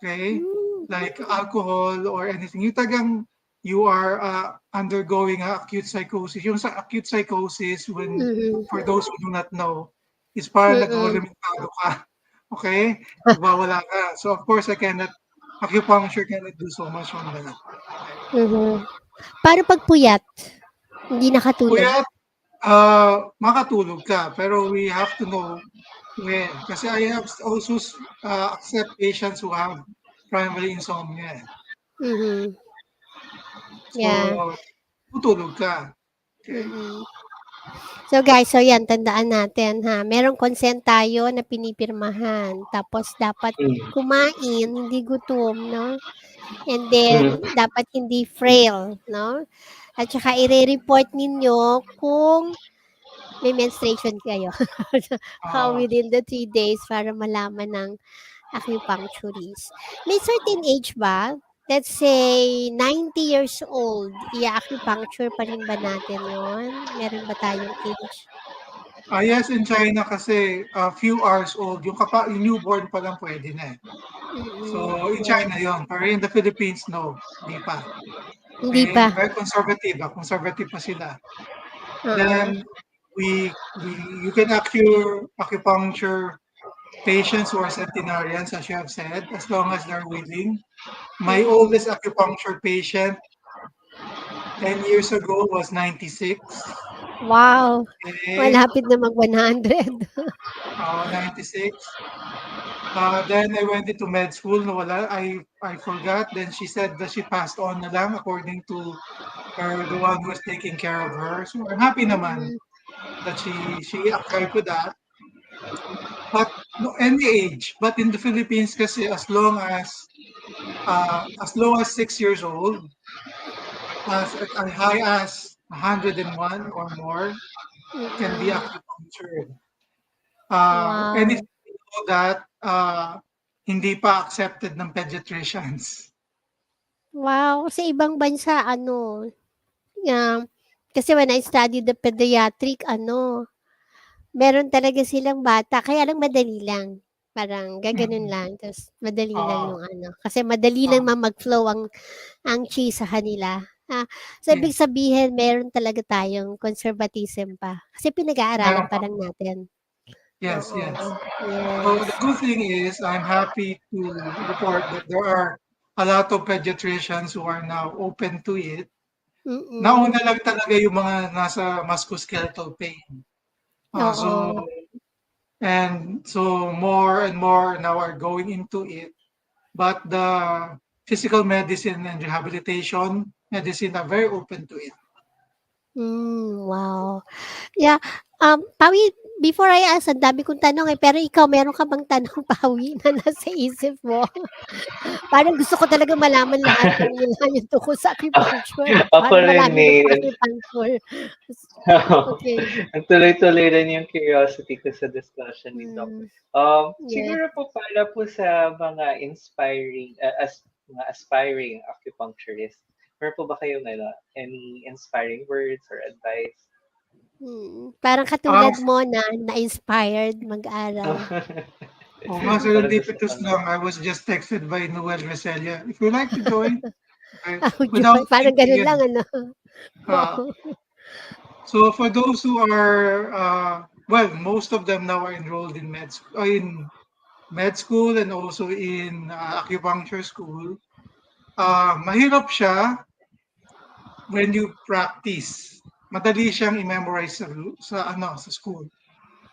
Okay? hmm, Like alcohol or anything. Yung tagang you are undergoing acute psychosis. Yung sa acute psychosis, when mhm, for those who do not know, is parang mm, nagholimentado ka. Okay? Nagwawala ka. So of course, acupuncture cannot do so much on that. Okay? mhm. Paano 'pag puyat, hindi nakatulog? Kaya makatulog ka, pero we have to know when. Kasi I have also accept patients who have primary insomnia. Mhm, So, yeah, tutulog ka. Okay. mm. So guys, so yan tandaan natin ha, merong consent tayo na pinipirmahan tapos dapat Mm. kumain, hindi gutom 'no, and then Mm. dapat hindi frail 'no, at saka ire-report ninyo kung may menstruation kayo Uh, within the 3 days para malaman ng acupuncturist. May certain age ba? Let's say 90 years old, i-acupuncture pa rin ba natin yon? Meron ba tayong age? yes, in China kasi a few hours old, yung newborn pa lang pwede na eh. Mm, So, in yeah. China yon. Pero in the Philippines, no. Hindi pa. Hindi pa, Okay? Very conservative. Conservative pa sila. oo. Then, you can acupuncture patients who are centenarians, as you have said, as long as they're willing. My Mm. oldest acupuncture patient 10 years ago was 96. Wow, Okay, malapit na mag-100. 96. Then I went into med school, nawala. I forgot. Then she said that she passed on na lang according to the one who was taking care of her. So I'm happy naman Mm, that she applied for that. But no, any age. But in the Philippines, kasi as low as 6 years old, as high as 101 or more can be mm. acupunctured. Anything Wow. below that, hindi pa accepted ng pediatricians. Wow, sa ibang bansa ano, um, kasi when I studied the pediatric ano, meron talaga silang bata kaya lang madali lang. Parang gaganon Mm. lang tapos madali lang Oo. yung ano, kasi madali lang mag-flow ang chi sa kanila. So ibig Yes. sabihin meron talaga tayong conservatism pa, kasi pinag-aaralan Meron pa pa. lang natin. Yes, Oo, yes. So the yes. good thing is I'm happy to report that there are a lot of pediatricians who are now open to it. Mm, Nauna lang talaga yung mga nasa musculoskeletal pain. So oo. and so more and more now are going into it. But the physical medicine and rehabilitation medicine are very open to it. Wow. Yeah, Pawi, before I ask, ang dami kong tanong, pero ikaw meron ka bang tanong, Pawi, na nasa isip mo? Parang gusto ko talagang malaman lahat ng mula yung tungkol sa acupuncture Ako para rin malaman mo may sa acupuncture. Okay. ang tuloy-tuloy rin yung curiosity ko sa discussion ni Doc. Hmm, yeah. Siguro po para po sa mga inspiring, mga aspiring acupuncturist, meron po ba kayong any inspiring words or advice? Parang Um, katulad mo na na-inspired mag-aral. mga Parang gusto ko serendipitous na. lang, I was just texted by Noel Reselia. If you like to join, okay, Oh, without joy. Parang thinking ganun it. lang, ano? Uh, so for those who are, well, most of them now are enrolled in med school and also in acupuncture school. Mahirap siya when you practice. Madali siyang i-memorize sa school.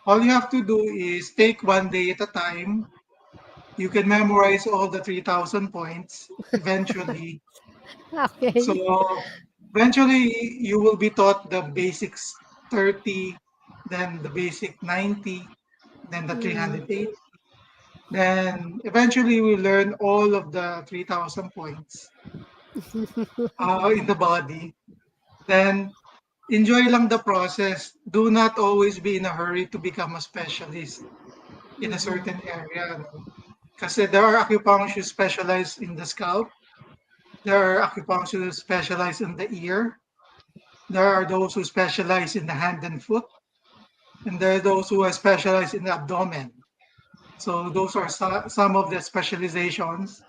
All you have to do is take one day at a time. You can memorize all the 3,000 points eventually. So Okay. eventually you will be taught the basics 30, then the basic 90, then the Mm. 380. Then eventually we learn all of the 3,000 points in the body. Then enjoy lang the process. Do not always be in a hurry to become a specialist in a Mhm. certain area. No? Kasi there are acupuncture specialized in the scalp. There are acupuncture specialized in the ear. There are those who specialize in the hand and foot. And there are those who are specialized in the abdomen. So those are some of the specializations.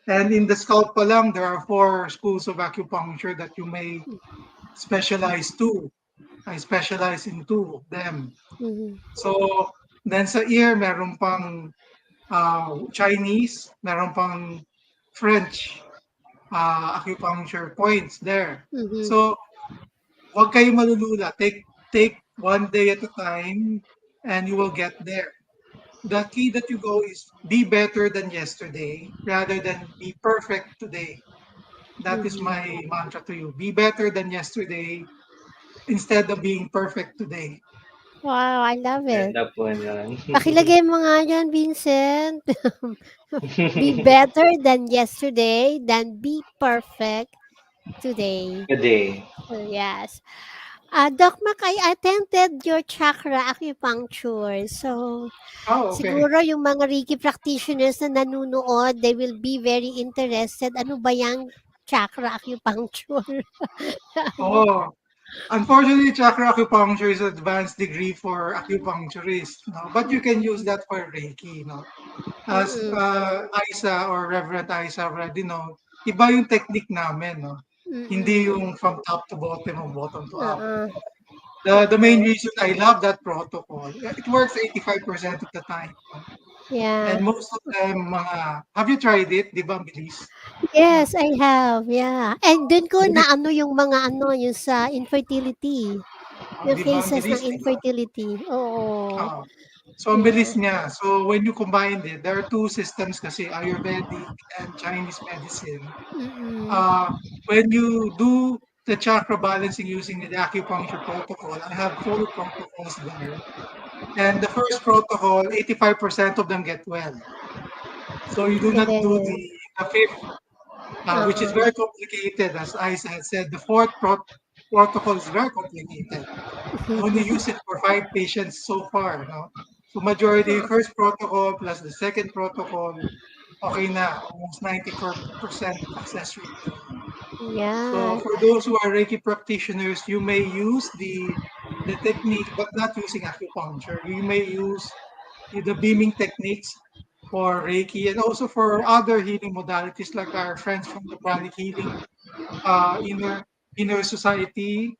And in the scalp pa lang, there are 4 schools of acupuncture that you may specialize to. I specialize in 2 of them. Mhm. So then sa ear, meron pang Chinese, meron pang French acupuncture points there. Mhm. So huwag kayo malulula. Take one day at a time and you will get there. The key that you go is be better than yesterday rather than be perfect today. That is Mhm. my mantra to you. Be better than yesterday instead of being perfect today. Wow, I love it. Ganda po nun. Pakilagay mo nga yan, Vincent. Be better than yesterday, than be perfect today. Today. So, yes. Doc Mac, I attended your chakra acupuncture. So, Oh, okay. siguro yung mga Reiki practitioners na nanonood, they will be very interested. Ano ba yung chakra acupuncture? Ano? Oh, unfortunately, chakra acupuncture is an advanced degree for acupuncturists. No? But you can use that for Reiki. No? As Mm-mm. Isa or Reverend Isa already know, iba yung technique namin. No? Hindi Mm-mm. yung from top to bottom or bottom to up. Oo. The main Oo. reason I love that protocol, it works 85% of the time. No? Yeah. And most of them, have you tried it? Di ba, ang bilis? No? Yes, I have, yeah. And dun ko Ang na bilis, ano yung mga ano, yung sa infertility, yung di ba? Ang cases bilis, ng di ba? infertility. Oo. Oo. So, ang bilis Yeah. niya. So, when you combine it, there are 2 systems kasi, Ayurvedic and Chinese medicine. Mm. Uh, when you do the chakra balancing using the acupuncture protocol, I have 4 protocols there. And the first protocol, 85% of them get well. So you do not do Galing. the fifth, which is Oo. very complicated. As Isa had said, the fourth protocol is very complicated. I only use it for 5 patients so far. No? So majority, first protocol plus the second protocol, okay na, almost 94% success rate. So Yeah. for those who are Reiki practitioners, you may use the technique, but not using acupuncture. You may use the beaming techniques for Reiki and also for other healing modalities like our friends from the Pranic Healing inner society,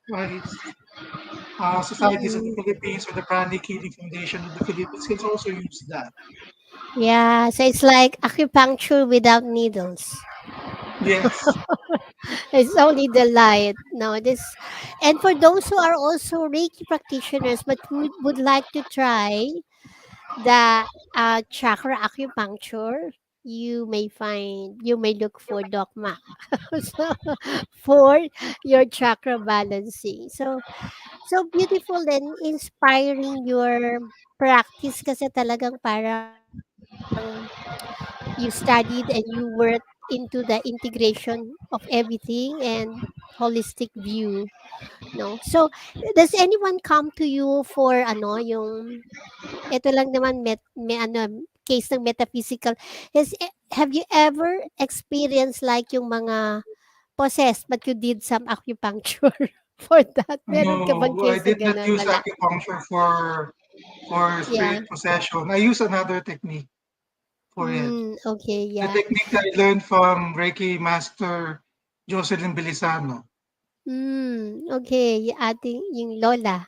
societies of the Mm-mm. Philippines or the Pranic Healing Foundation of the Philippines can also use that. Yeah, so it's like acupuncture without needles. Yes. It's only the light. No, this, and for those who are also Reiki practitioners but would like to try the chakra acupuncture, you may look for Doc Mac so, for your chakra balancing. So beautiful and inspiring your practice kasi talagang parang you studied and you worked into the integration of everything and holistic view, no? So does anyone come to you for ano yung ito lang naman may ano case ng metaphysical, have you ever experienced like yung mga possessed but you did some acupuncture for that? Meron ka bang No, I case na did not gano'n? use Wala? acupuncture for Yeah. spirit possession. I use another technique for it. Okay, The yeah. technique I learned from Reiki Master Jocelyn Belisano. Okay, yung ating yung lola.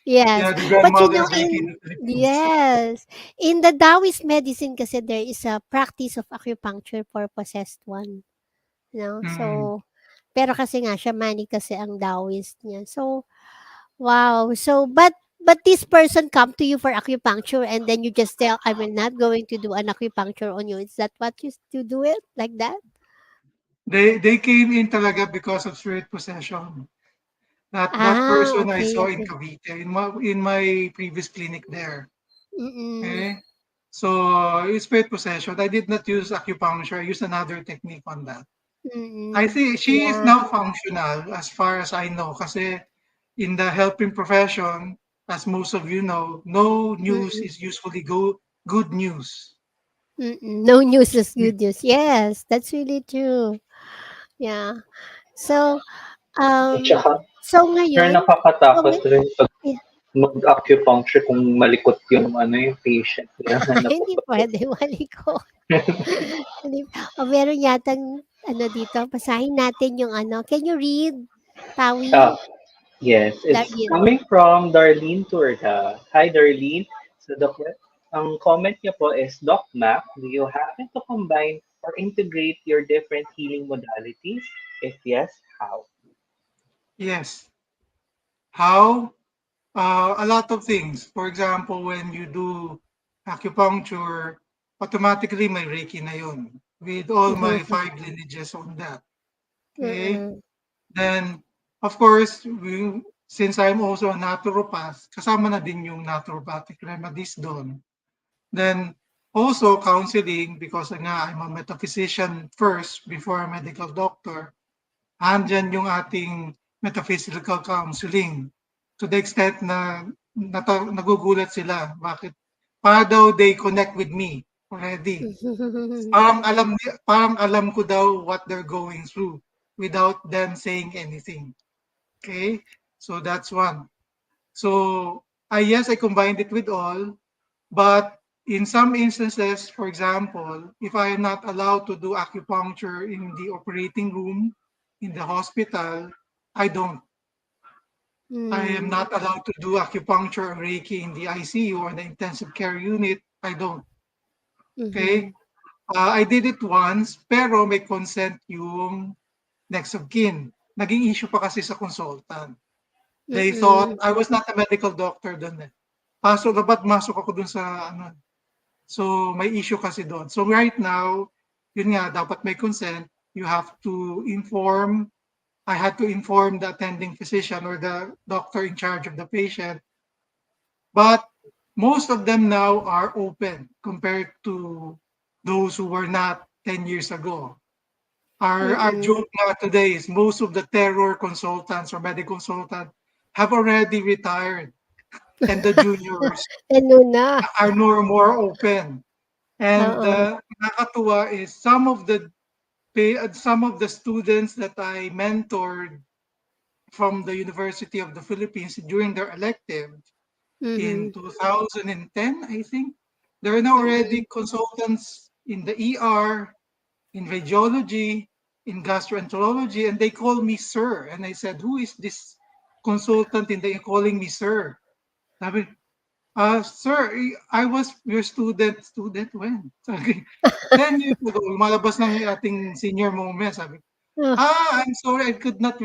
Yes. Yeah, the But grandmother of Reiki in the Philippines. yes, in the Taoist medicine kasi there is a practice of acupuncture for possessed one, no? Mm. So, pero kasi nga shamanic kasi ang Taoist niya. So, wow. So, but this person come to you for acupuncture and then you just tell, I will not going to do an acupuncture on you. Is that what you do it like that? They came in talaga because of spirit possession. That Ah, person I okay, saw in okay. Cavite in my previous clinic there. Mm. Okay. So it's spirit possession. I did not use acupuncture. I used another technique on that. I Mm. think she is Yeah. now functional as far as I know. Kasi in the helping profession, as most of you know, no news Mm. is usually good news. No news is good news. Yes, that's really true. Yeah. So, At um, saka, so pero ngayon, so nakakatakot ngay- rin pag yeah, mag-acupuncture kung malikot yung ano yung patient. Kailangan na po hindi pwede maliko. Hindi, meron yatang ano dito, basahin natin yung ano. Can you read, Ah, Pawi? yes, it's Darlene? coming from Darlene Turda. Hi, Darlene. So, ang comment niya po is, Doc Mac, do you happen to combine or integrate your different healing modalities? If yes, how? Yes. How? A lot of things. For example, when you do acupuncture, automatically may Reiki na yun with all my 5 lineages on that. Okay? Mm. Then, of course, since I'm also a naturopath, kasama na din yung naturopathic remedies doon. Then, also counseling because nga I'm a metaphysician first before a medical doctor. Andyan yung ating metaphysical counseling to the extent na nagugulat sila bakit para daw they connect with me already. Parang alam ko daw what they're going through without them saying anything. Okay? So that's one. So yes, I combined it with all, but in some instances, for example, if I am not allowed to do acupuncture in the operating room, in the hospital, I don't. I am Mm. not allowed to do acupuncture or Reiki in the ICU or the intensive care unit. I don't. Okay? Mhm. I did it once, pero may consent yung next of kin. Naging issue pa kasi sa consultant. They thought Mm. I was not a medical doctor doon eh. Dapat masok ako doon sa ano. So may issue kasi doon. So right now, yun nga, dapat may consent. You have to inform, I had to inform the attending physician or the doctor in charge of the patient. But most of them now are open compared to those who were not 10 years ago. Our Mm. joke now today is most of the terror consultants or medical consultants have already retired and the juniors Ano na? are more open. And Oo. nakakatuwa is some of the students that I mentored from the University of the Philippines during their elective in Mhm. 2010, I think. There are now Mm-hmm. already consultants in the ER, in radiology, in gastroenterology, and they call me sir. And I said, who is this consultant and they calling me sir? Sabi, sir, I was your student. Student when? Sabi, 10 years ago, lumalabas ng ating senior moment. Sabi, Oh, I'm sorry, I could not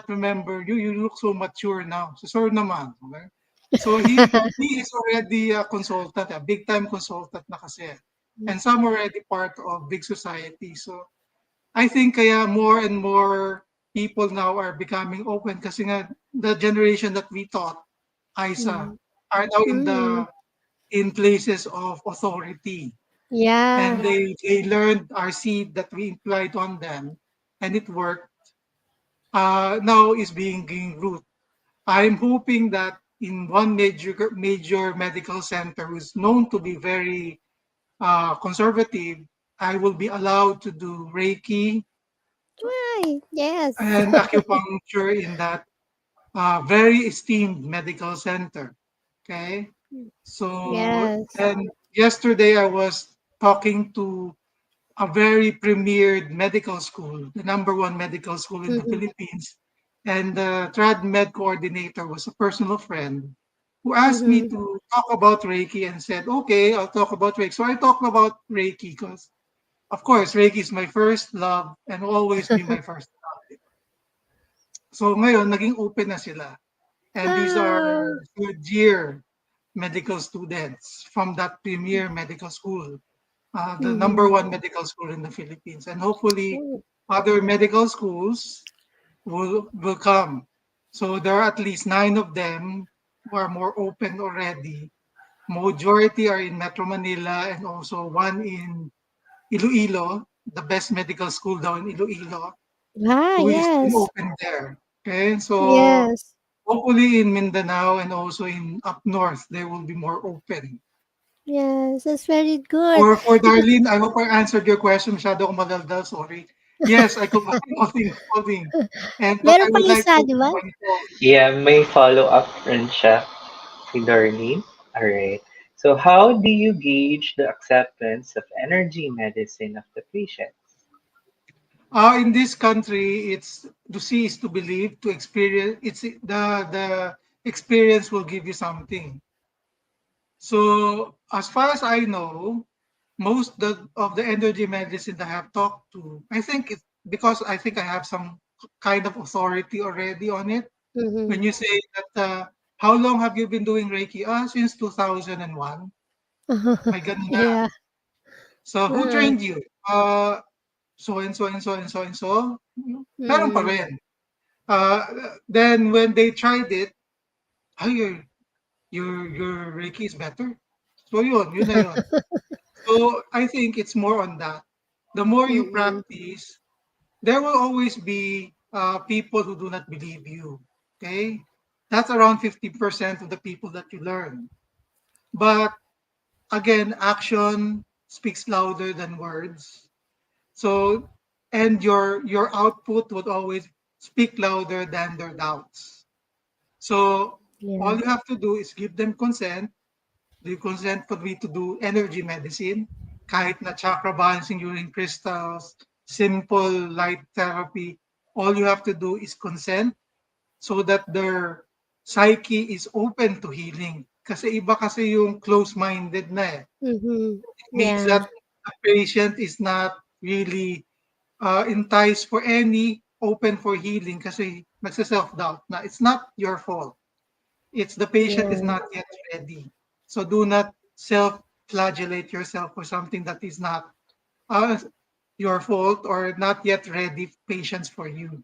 remember you. You look so mature now. So, sir naman. Okay? So he is already a consultant, a big time consultant na kasi. And some already part of big society. So I think kaya more and more people now are becoming open kasi nga the generation that we taught, ISA, mm-hmm. are now Mm-hmm. in places of authority. And Yeah. they learned our seed that we implied on them and it worked. Now is being root. I'm hoping that in one major medical center who's known to be very conservative, I will be allowed to do Reiki Right. Yes. and acupuncture in that very esteemed medical center. Okay. So, Yes. and yesterday I was talking to a very premiered medical school, the number one medical school in the Mm-hmm. Philippines. And the trad med coordinator was a personal friend who asked me Mm-hmm. to talk about Reiki and said, okay, I'll talk about Reiki. So I talked about Reiki because, of course, Reiki is my first love and will always be my first love. So ngayon, naging open na sila. And these are Oh. third year medical students from that premier medical school, the number Mm-hmm. one medical school in the Philippines. And hopefully Oh. other medical schools will come. So there are at least 9 of them who are more open already. Majority are in Metro Manila and also one in Iloilo, the best medical school down in Iloilo, Ah, who is still yes. open there. Okay, so Yes. hopefully in Mindanao and also in up north, they will be more open. Yes. That's very good. For Because Darlene, I hope I answered your question. Masyado akong madaldal, sorry. Yes, I combine all things. And but meron I pang would like isa, to di ba? combine both. Yeah, may follow-up rin siya si Darlene. Alright. So how do you gauge the acceptance of energy medicine of the patients? In this country, it's to see is to believe, to experience. It's the experience will give you something. So as far as I know, of the energy medicine that I have talked to, I think it's because I think I have some kind of authority already on it. When Mm-hmm. you say that, how long have you been doing Reiki? Since 2001. May ganun na. Yeah. So who Uh, trained you? So and so and so and so and so. Meron pa mm-hmm. rin. Uh, then when they tried it, ay, your Reiki is better. So yun na yun. So I think it's more on that. The more you Mm-hmm. practice, there will always be people who do not believe you. Okay? That's around 50% of the people that you learn. But again, action speaks louder than words. So, and your output would always speak louder than their doubts. So all Yeah. you have to do is give them consent. Do you consent for me to do energy medicine? Kahit na chakra balancing using crystals, simple light therapy, all you have to do is consent so that their psyche is open to healing. Kasi iba kasi yung close-minded na eh. Mm-hmm. Means Yeah. that the patient is not really enticed for any open for healing kasi nagsa-self-doubt na it's not your fault. It's the patient is Yeah. not yet ready. So do not self-flagellate yourself for something that is not uh, your fault or not yet ready patients for you.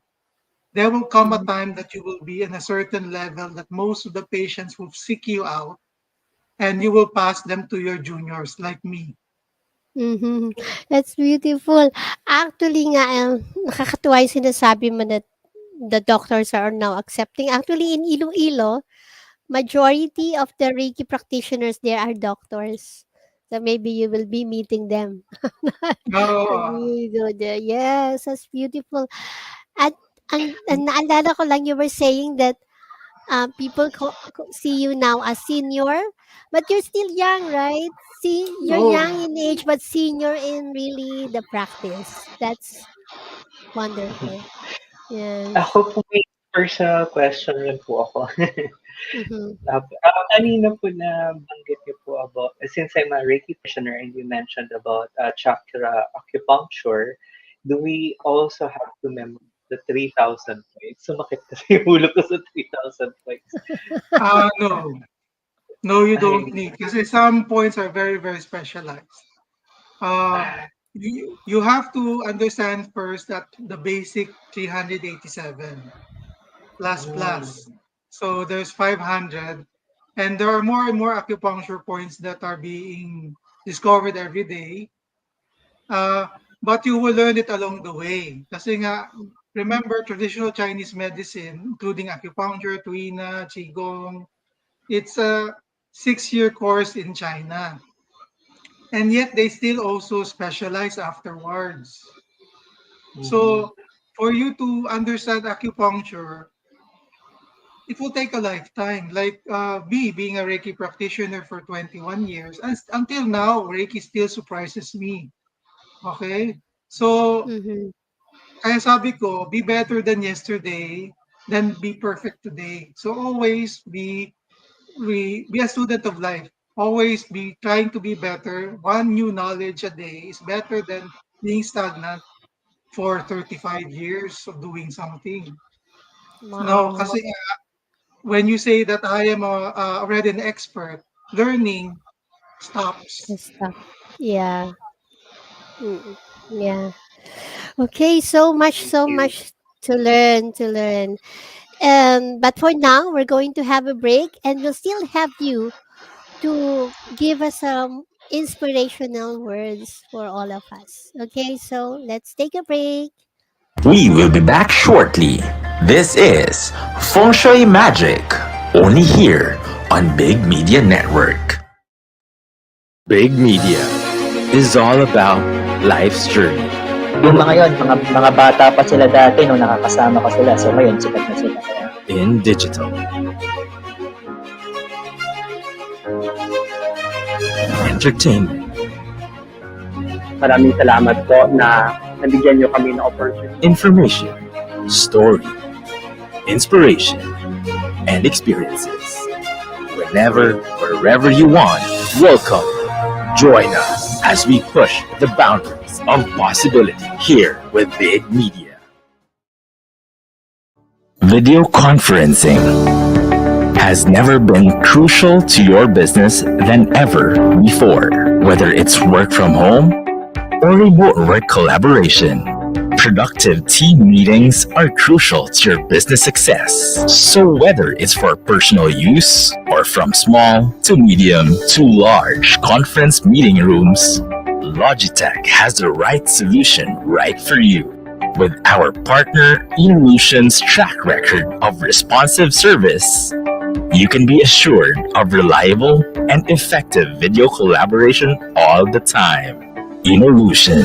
There will come a Mm-hmm. time that you will be in a certain level that most of the patients will seek you out and you will pass them to your juniors like me. Mhm. That's beautiful. Actually nga, nakakatuwa yung sinasabi mo that the doctors are now accepting. Actually, in Iloilo, majority of the Reiki practitioners there are doctors. So maybe you will be meeting them. Uh, You go there. Yes, that's beautiful. At and naalala ko lang you were saying that People see you now as senior, but you're still young, right? See, you're Oh, young in age, but senior in really the practice. That's wonderful. Yes. Ako po may personal question rin po ako. Mm-hmm. Kanina po na banggit niyo po about, since I'm a Reiki practitioner and you mentioned about chakra acupuncture, do we also have to memorize the 3,000 points? Sumakit kasi yung ulo ko sa 3,000 points. no. No, you Ay, don't need because some points are very, very specialized. Uh, you have to understand first that the basic 387 plus plus. So there's 500, and there are more and more acupuncture points that are being discovered every day. Uh, but you will learn it along the way. Kasi nga, remember, traditional Chinese medicine, including acupuncture, tuina, qigong, it's a 6-year course in China. And yet they still also specialize afterwards. mhm. So for you to understand acupuncture, it will take a lifetime. Like me being a Reiki practitioner for 21 years, and until now, Reiki still surprises me. Okay? So, Mm-hmm. kaya sabi ko, be better than yesterday, than be perfect today. So always be a student of life. Always be trying to be better. One new knowledge a day is better than being stagnant for 35 years of doing something. No, Wow. kasi when you say that I am already an expert, learning stops. Good stuff. Yeah. Mm, yeah. Okay. Thank So you. much to learn. To learn. But for now, we're going to have a break, and we'll still have you to give us some inspirational words for all of us. Okay, so let's take a break. We will be back shortly. This is Feng Shui Magic, only here on Big Media Network. Big Media is all about life's journey. Yung mga yon, mga bata pa sila dati nung nakakasama ko sila. So ngayon, sikat na sila. Kaya, In digital, entertainment, maraming salamat po na nabigyan nyo kami ng opportunity. information, story, inspiration, and experiences. Whenever, wherever you want, welcome. Join us as we push the boundaries of possibility here with Big Media. Video conferencing has never been crucial to your business than ever before. Whether it's work from home or remote work collaboration, productive team meetings are crucial to your business success. So whether it's for personal use or from small to medium to large conference meeting rooms, Logitech has the right solution right for you. With our partner Evolution's track record of responsive service, you can be assured of reliable and effective video collaboration all the time. Involution,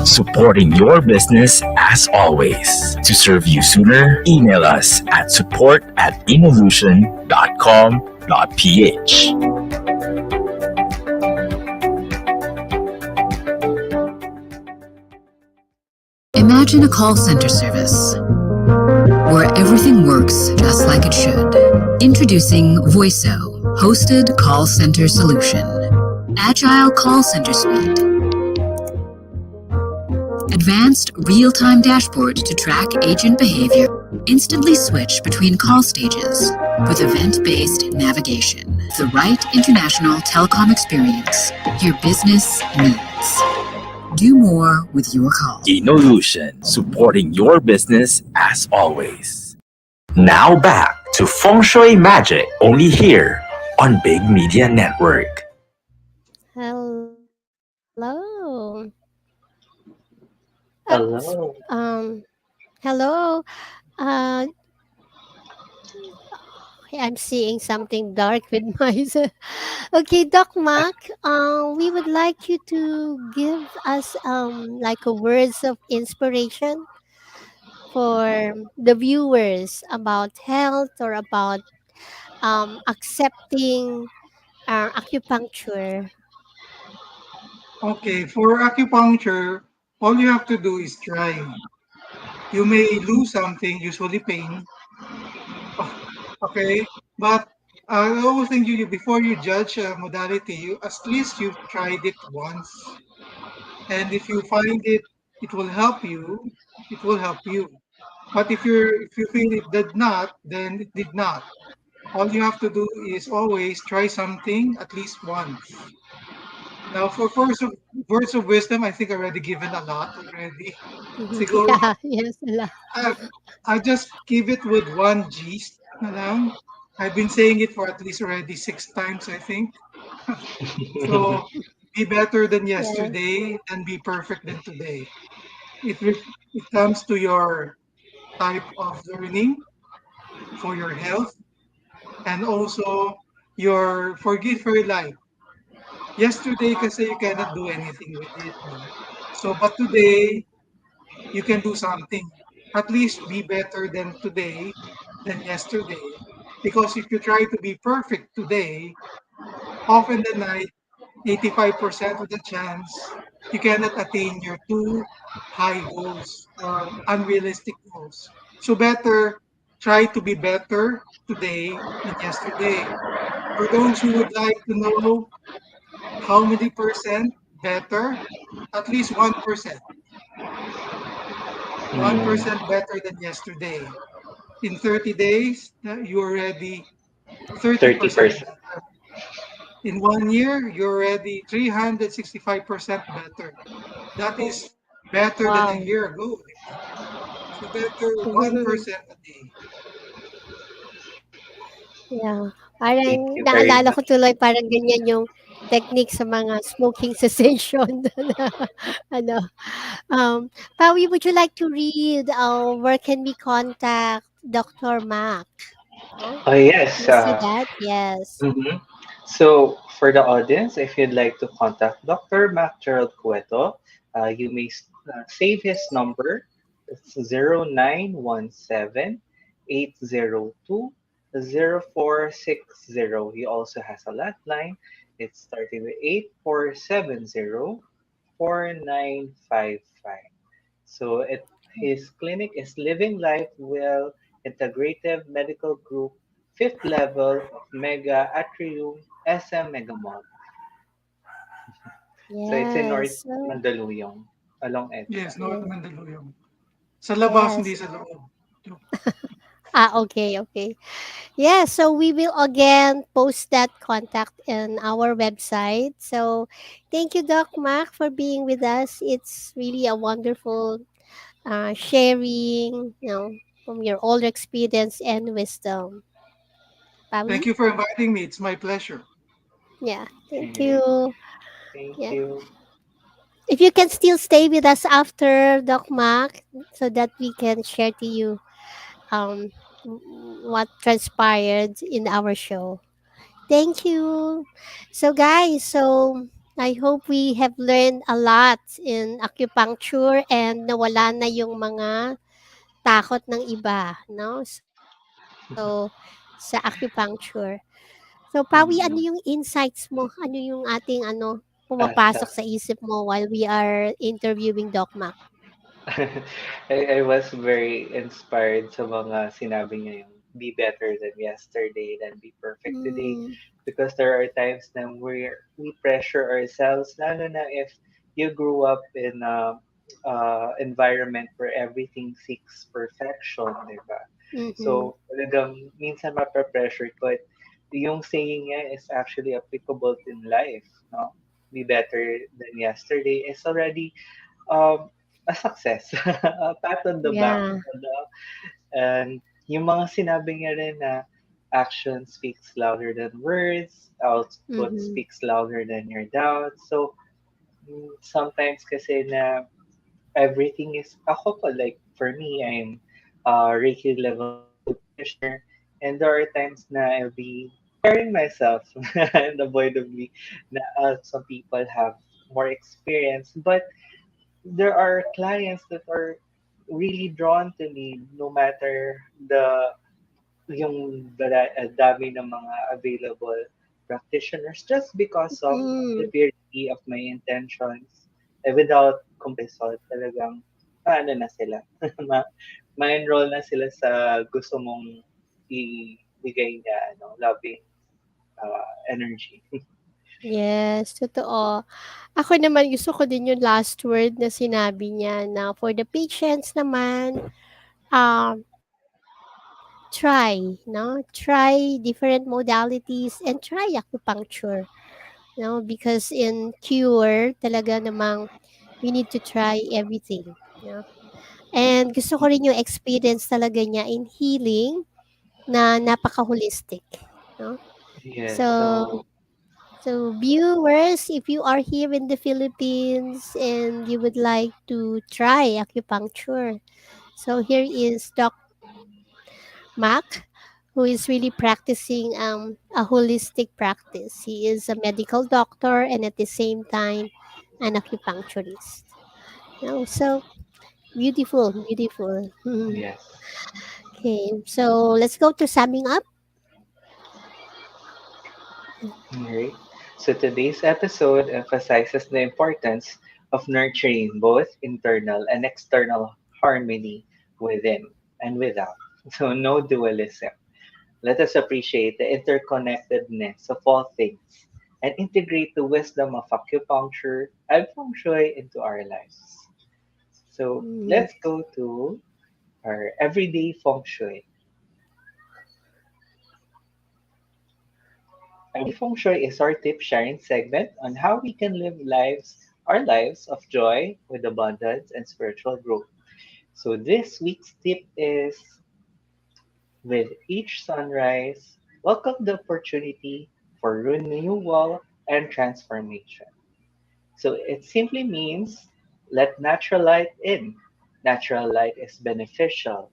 supporting your business as always. To serve you sooner, email us at support@involution.com.ph. Imagine a call center service where everything works just like it should. Introducing Voiso, hosted call center solution. Agile call center suite. Advanced real-time dashboard to track agent behavior. Instantly switch between call stages with event-based navigation. The right international telecom experience your business needs. Do more with your call. Involution, supporting your business as always. Now back to Feng Shui Magic, only here on Big Media Network. Hello. Hello. Hello. Uh, I'm seeing something dark with my. Okay, Doc Mac. We would like you to give us like a words of inspiration for the viewers about health or about accepting acupuncture? Okay, for acupuncture, all you have to do is try. You may lose something, usually pain. Okay, but I always think before you judge a modality, at least you've tried it once. And if you find it will help you, it will help you. But if you feel it did not, then it did not. All you have to do is always try something at least once. Now, for words of wisdom, I think I already given a lot already. Siguro, Yeah, yes, a lot. I, I just give it with one gist na lang. I've been saying it for at least already 6 times, I think. So, be better than Yeah. yesterday and be perfect than today. It comes to your type of learning for your health and also your forgive for your life. Yesterday kasi you cannot do anything with it, no? So but today you can do something. At least be better than today than yesterday. Because if you try to be perfect today, often the night, 85% of the chance you cannot attain your too high goals or unrealistic goals. So better try to be better today than yesterday. For those who would like to know how many percent better, at least 1%. Mm, 1% better than yesterday. In 30 days, you're already 30% 30%. better. In 1 year, you're already 365% better. That is better than a Wow. year ago. Di ba? So better 1% a day. Yeah, Thank parang you very naalala ko much. tuloy parang ganyan yung technique sa mga smoking cessation na ano. Pawi, would you like to read, where can we contact Doctor Mac? Oh, Oh, yes. you see that? Yes. Mhm. So, for the audience, if you'd like to contact Dr. Mac Gerald Cueto, you may save his number. It's 0917-802-0460. He also has a landline. It's starting with 8470-4955. So his clinic is Living Life Well Integrative Medical Group, fifth level of Mega Atrium SM Mega Mall. So it's in North Yes. So, Mandaluyong, along Yes, EDSA. North yeah. Mandaluyong. Sa labas, hindi Yes. sa loob. Okay, okay. Yeah, so we will again post that contact in our website. So thank you, Doc Mac, for being with us. It's really a wonderful sharing, from your older experience and wisdom. Thank Pawi? you for inviting me. It's my pleasure. Yeah, thank Alright. you. Thank Yeah. you. If you can still stay with us after Doc Mac so that we can share to you um what transpired in our show. Thank you. So guys, I hope we have learned a lot in acupuncture and nawala na yung mga takot ng iba, no? So sa acupuncture. So Pawi, ano yung Mm. insights mo? Ano yung ating pumapasok sa Asa. isip mo while we are interviewing Doc Mac? I was very inspired sa mga sinabi niya yung be better than yesterday than be perfect today, Mm, because there are times na we pressure ourselves, lalo na if you grew up in a environment where everything seeks perfection, di ba? mhm. So talagang minsan mape-pressure, but yung saying niya is actually applicable in life, no? Be better than yesterday is already um, a success, a pat on the back, Yeah. and yung mga sinabi niya rin na action speaks louder than words, output Mhm. speaks louder than your doubts. So, sometimes kasi na everything is, ako po, like, for me, I'm Reiki level 2 practitioner, and there are times na I'll be comparing myself, unavoidably, na some people have more experience, but there are clients that are really drawn to me no matter yung dami ng mga available practitioners just because of the Mm. purity of my intentions. Without result, talagang ano na sila. Ma- Ma-enroll na sila sa gusto mong ibigay na loving energy. Yes, totoo. Ako naman gusto ko din yung last word na sinabi niya na for the patients naman, try, no? Try different modalities and try acupuncture, no? Because in cure, talaga namang we need to try everything, no? And gusto ko rin yung experience talaga niya in healing na napaka-holistic, no? Yes, So, so so viewers, if you are here in the Philippines and you would like to try acupuncture, so here is Doc Mac, who is really practicing a holistic practice. He is a medical doctor and at the same time an acupuncturist. No, so beautiful, beautiful. yes. Okay, so let's go to summing up. Alright. So today's episode emphasizes the importance of nurturing both internal and external harmony within and without. So no dualism. Let us appreciate the interconnectedness of all things and integrate the wisdom of acupuncture and feng shui into our lives. So Mhm. let's go to our everyday feng shui. Everyday feng shui is our tip sharing segment on how we can live our lives of joy with abundance and spiritual growth. So this week's tip is with each sunrise, welcome the opportunity for renewal and transformation. So it simply means let natural light in. Natural light is beneficial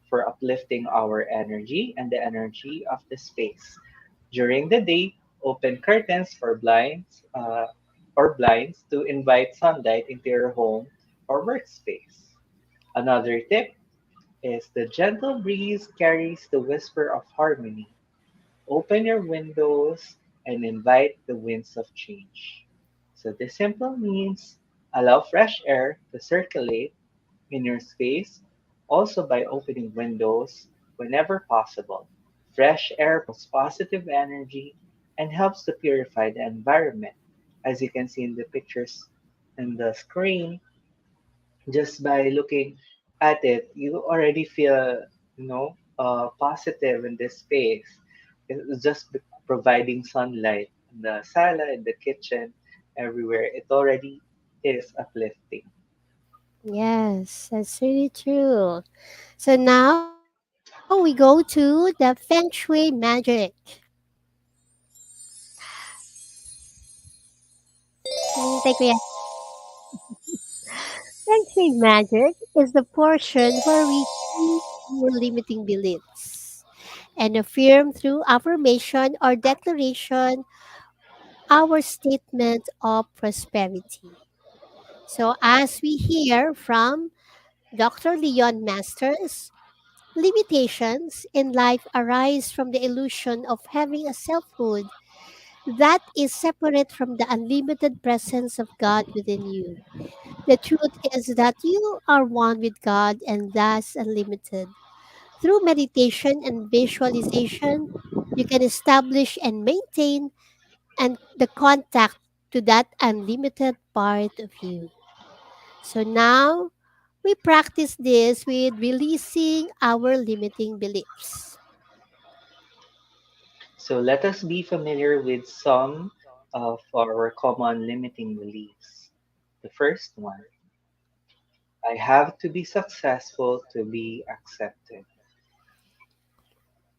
for uplifting our energy and the energy of the space. During the day, open curtains or blinds to invite sunlight into your home or workspace. Another tip is the gentle breeze carries the whisper of harmony. Open your windows and invite the winds of change. So this simple means allow fresh air to circulate in your space, also by opening windows whenever possible. Fresh air promotes positive energy and helps to purify the environment. As you can see in the pictures in the screen, just by looking at it, you already feel, positive in this space. It's just providing sunlight in the sala, in the kitchen, everywhere. It already is uplifting. Yes, that's really true. So now we go to the Feng Shui magic. Take me. Feng Shui magic is the portion where we heal our limiting beliefs and affirm through affirmation or declaration our statement of prosperity. So, as we hear from Dr. Leon Masters, limitations in life arise from the illusion of having a selfhood that is separate from the unlimited presence of God within you. The truth is that you are one with God and thus unlimited. Through meditation and visualization, you can establish and maintain and the contact to that unlimited part of you. So now we practice this with releasing our limiting beliefs. So let us be familiar with some of our common limiting beliefs. The first one, I have to be successful to be accepted.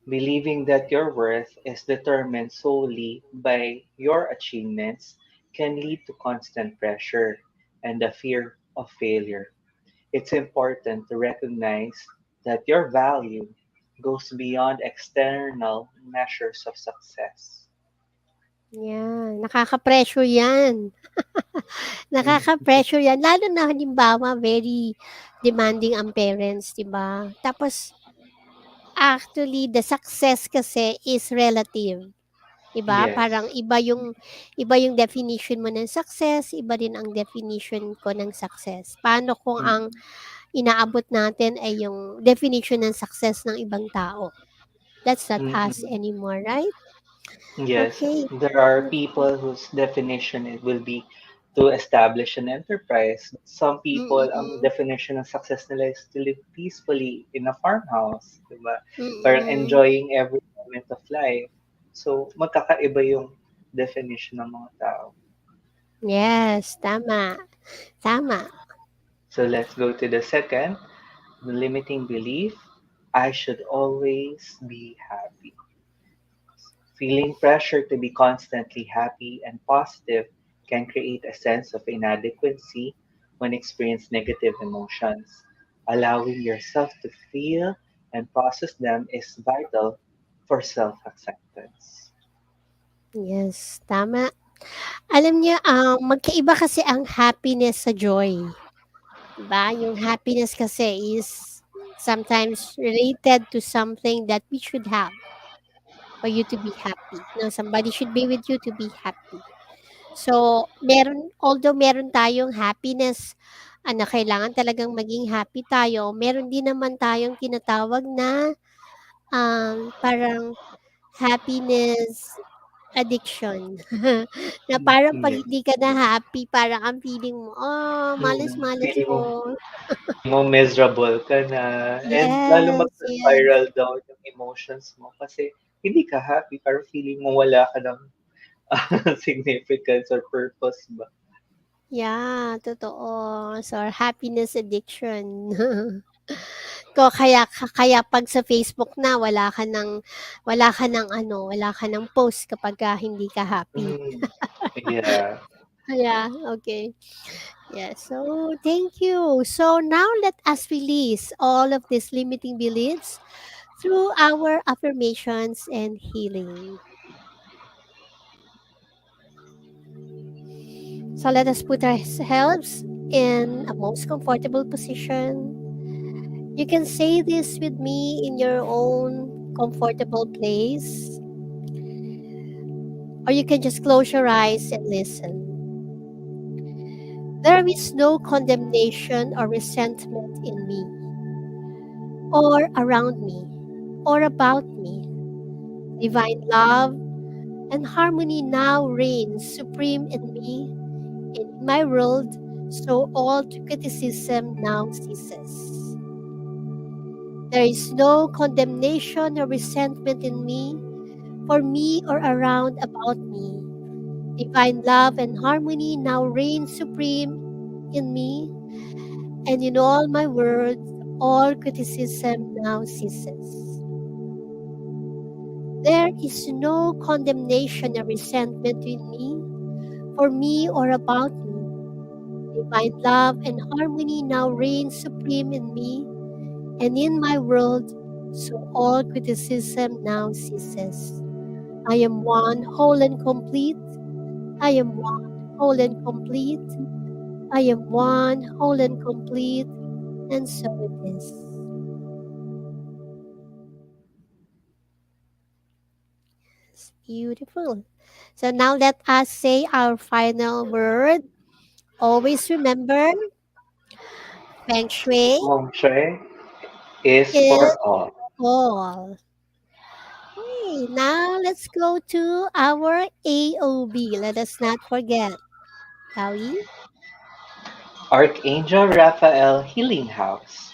Believing that your worth is determined solely by your achievements can lead to constant pressure and the fear of failure. It's important to recognize that your value goes beyond external measures of success. Yeah, nakaka-pressure 'yan. Nakaka-pressure 'yan lalo na halimbawa very demanding ang parents, 'di ba? Tapos actually the success kasi is relative, 'di ba? Parang Yes. iba yung definition mo ng success, iba din ang definition ko ng success. Paano kung ang Mm. inaabot natin ay yung definition ng success ng ibang tao? That's not us Mm-mm. anymore, right? Yes, Okay. there are people whose definition it will be to establish an enterprise. Some people, ang Mm, definition ng success nila is to live peacefully in a farmhouse, diba? Parang mm. enjoying every moment of life. So, magkakaiba yung definition ng mga tao. Yes, tama, tama. So, let's go to the second, the limiting belief. I should always be happy. Feeling pressure to be constantly happy and positive can create a sense of inadequacy when experiencing negative emotions. Allowing yourself to feel and process them is vital for self acceptance. Yes, tama. Alam niyo, magkaiba kasi ang happiness sa joy, 'di ba? Yung happiness kasi is sometimes related to something that we should have for you to be happy, 'no? Somebody should be with you to be happy. So, although meron tayong happiness, na kailangan talagang maging happy tayo, meron din naman tayong tinatawag na, parang happiness addiction. Na parang 'pag Yes. hindi ka na happy parang ang feeling mo, malis-malis Feeling mo, mo. miserable ka na. And lalo Yes, yes. mag-spiral down yung emotions mo kasi hindi ka happy, parang feeling mo wala ka ng significance or purpose ba. Yeah, totoo. So, happiness addiction. Kaya 'pag sa Facebook na wala ka ng post kapagka hindi ka happy. Mm, yeah. Yeah, okay. Yeah, so thank you. So now let us release all of these limiting beliefs through our affirmations and healing. So let us put ourselves in a most comfortable position. You can say this with me in your own comfortable place, or you can just close your eyes and listen. There is no condemnation or resentment in me, or around me, or about me. Divine love and harmony now reigns supreme in me and in my world, so all criticism now ceases. There is no condemnation or resentment in me, for me or around about me. Divine love and harmony now reign supreme in me and in all my words, all criticism now ceases. There is no condemnation or resentment in me or about me. Divine love and harmony now reign supreme in me and in my world, so all criticism now ceases. I am one, whole and complete. I am one, whole and complete. I am one, whole and complete, and so it is. It's beautiful. So now let us say our final word. Always remember, Feng Shui Feng Shui is is for all. all. Okay, now let's go to our AOB. Let us not forget. Paui? Archangel Raphael Healing House.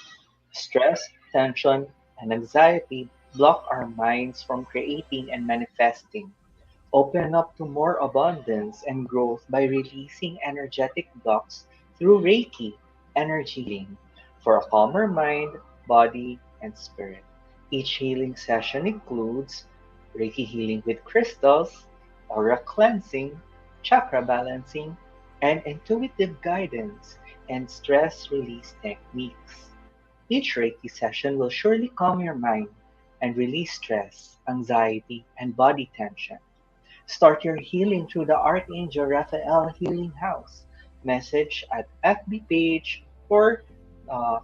Stress, tension, and anxiety block our minds from creating and manifesting. Open up to more abundance and growth by releasing energetic blocks through Reiki, energy healing, for a calmer mind, body, and spirit. Each healing session includes Reiki healing with crystals, aura cleansing, chakra balancing, and intuitive guidance and stress release techniques. Each Reiki session will surely calm your mind and release stress, anxiety, and body tension. Start your healing through the Archangel Raphael Healing House. Message at FB page or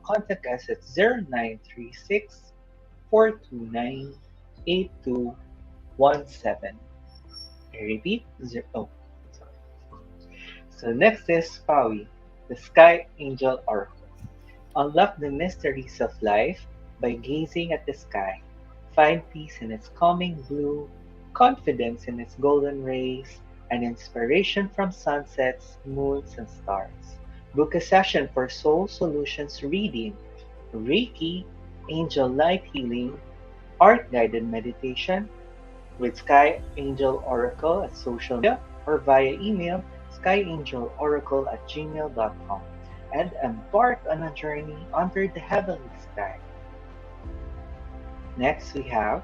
contact us at 0936 429 8217. I repeat, sorry. So next is Paui, the Sky Angel Oracle. Unlock the mysteries of life by gazing at the sky. Find peace in its calming blue, confidence in its golden rays, and inspiration from sunsets, moons, and stars. Book a session for Soul Solutions reading, Reiki, Angel Light Healing, Art Guided Meditation with Sky Angel Oracle at social media or via email skyangeloracle@gmail.com and embark on a journey under the heavenly sky. Next, we have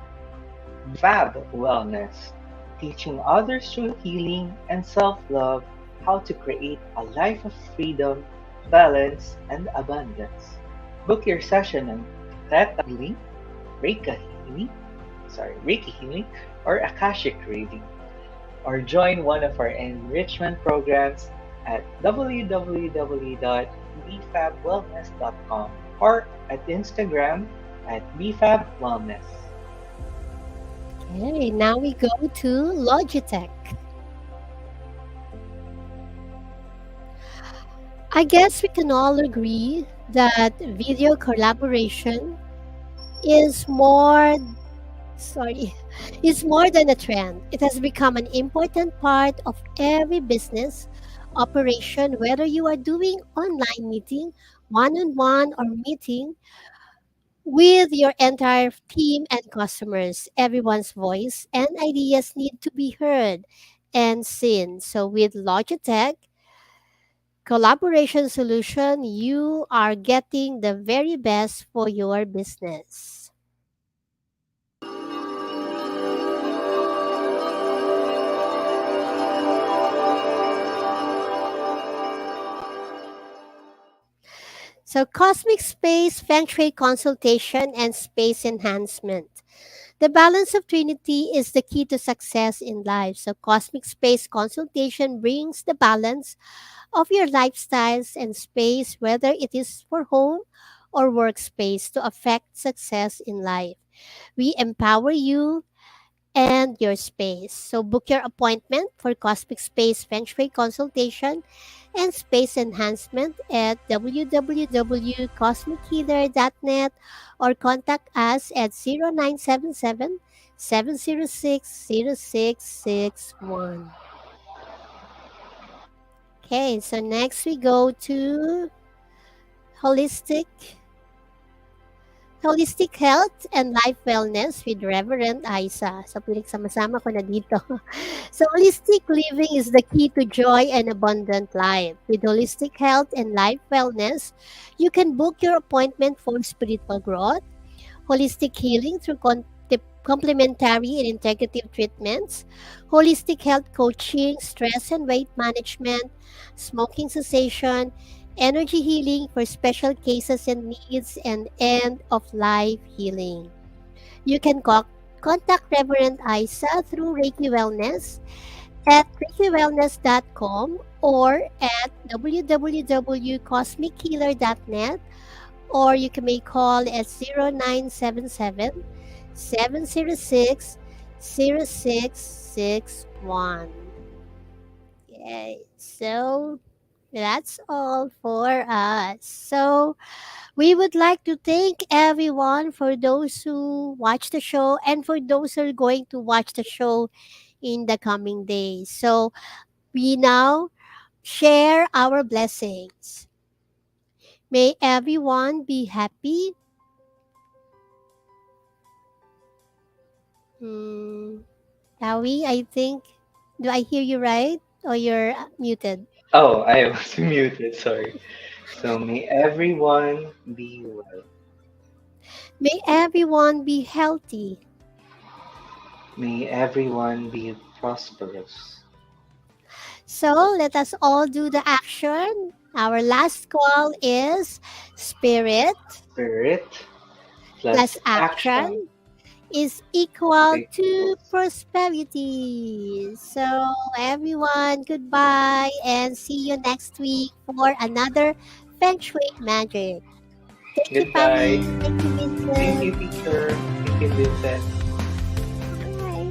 Fab Wellness, teaching others through healing and self love how to create a life of freedom, balance, and abundance. Book your session on Theta Healing, Reiki Healing, Reiki Healing, or Akashic Reading, or join one of our enrichment programs at www.bfabwellness.com or at Instagram at bfabwellness. Okay, now we go to Logitech. I guess we can all agree that video collaboration is more sorry is more than a trend. It has become an important part of every business operation, whether you are doing online meeting, one-on-one, or meeting with your entire team and customers. Everyone's voice and ideas need to be heard and seen. So with Logitech collaboration solution, you are getting the very best for your business. So cosmic space, feng shui consultation, and space enhancement. The balance of Trinity is the key to success in life. So cosmic space consultation brings the balance of your lifestyles and space, whether it is for home or workspace, to affect success in life. We empower you and your space. So book your appointment for Cosmic Space Feng Shui consultation and space enhancement at www.cosmichealer.net or contact us at 0977 706 0661. Okay, so next we go to holistic Holistic Health and Life Wellness with Reverend Isa. So, pinagsama-sama ko na dito. So, holistic living is the key to joy and abundant life. With Holistic Health and Life Wellness, you can book your appointment for spiritual growth, holistic healing through complementary and integrative treatments, holistic health coaching, stress and weight management, smoking cessation, energy healing for special cases and needs, and end of life healing. You can contact Reverend Isa through Reiki Wellness at reikiwellness.com or at www.cosmichealer.net, or you can make call at 0977 706 0661. Okay, so that's all for us. So we would like to thank everyone for those who watch the show and for those who are going to watch the show in the coming days. So we now share our blessings. May everyone be happy. Howie, I think, do I hear you right? Or you're muted? Oh, I was muted, sorry. So may everyone be well. May everyone be healthy. May everyone be prosperous. So let us all do the action. Our last call is spirit Spirit plus plus action action is equal Okay. to prosperity. So, everyone, goodbye and see you next week for another Feng Shui Magic. Thank you, Goodbye. Paui. Thank you, Thank Vincent. you, teacher. Thank you, Vincent. Bye.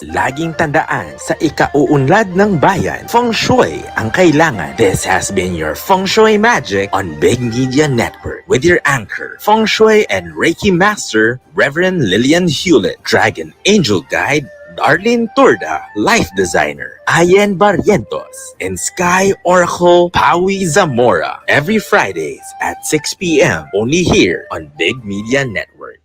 Laging tandaan, sa ikauunlad ng bayan, Feng Shui ang kailangan. This has been your Feng Shui Magic on Big Media Network with your anchor, Feng Shui and Reiki Master, Reverend Lilian Hewlett, Dragon Angel Guide, Darlene Turda, Life Designer, Ayen Barrientos, and Sky Oracle Paui Zamora. Every Fridays at 6 p.m. only here on Big Media Network.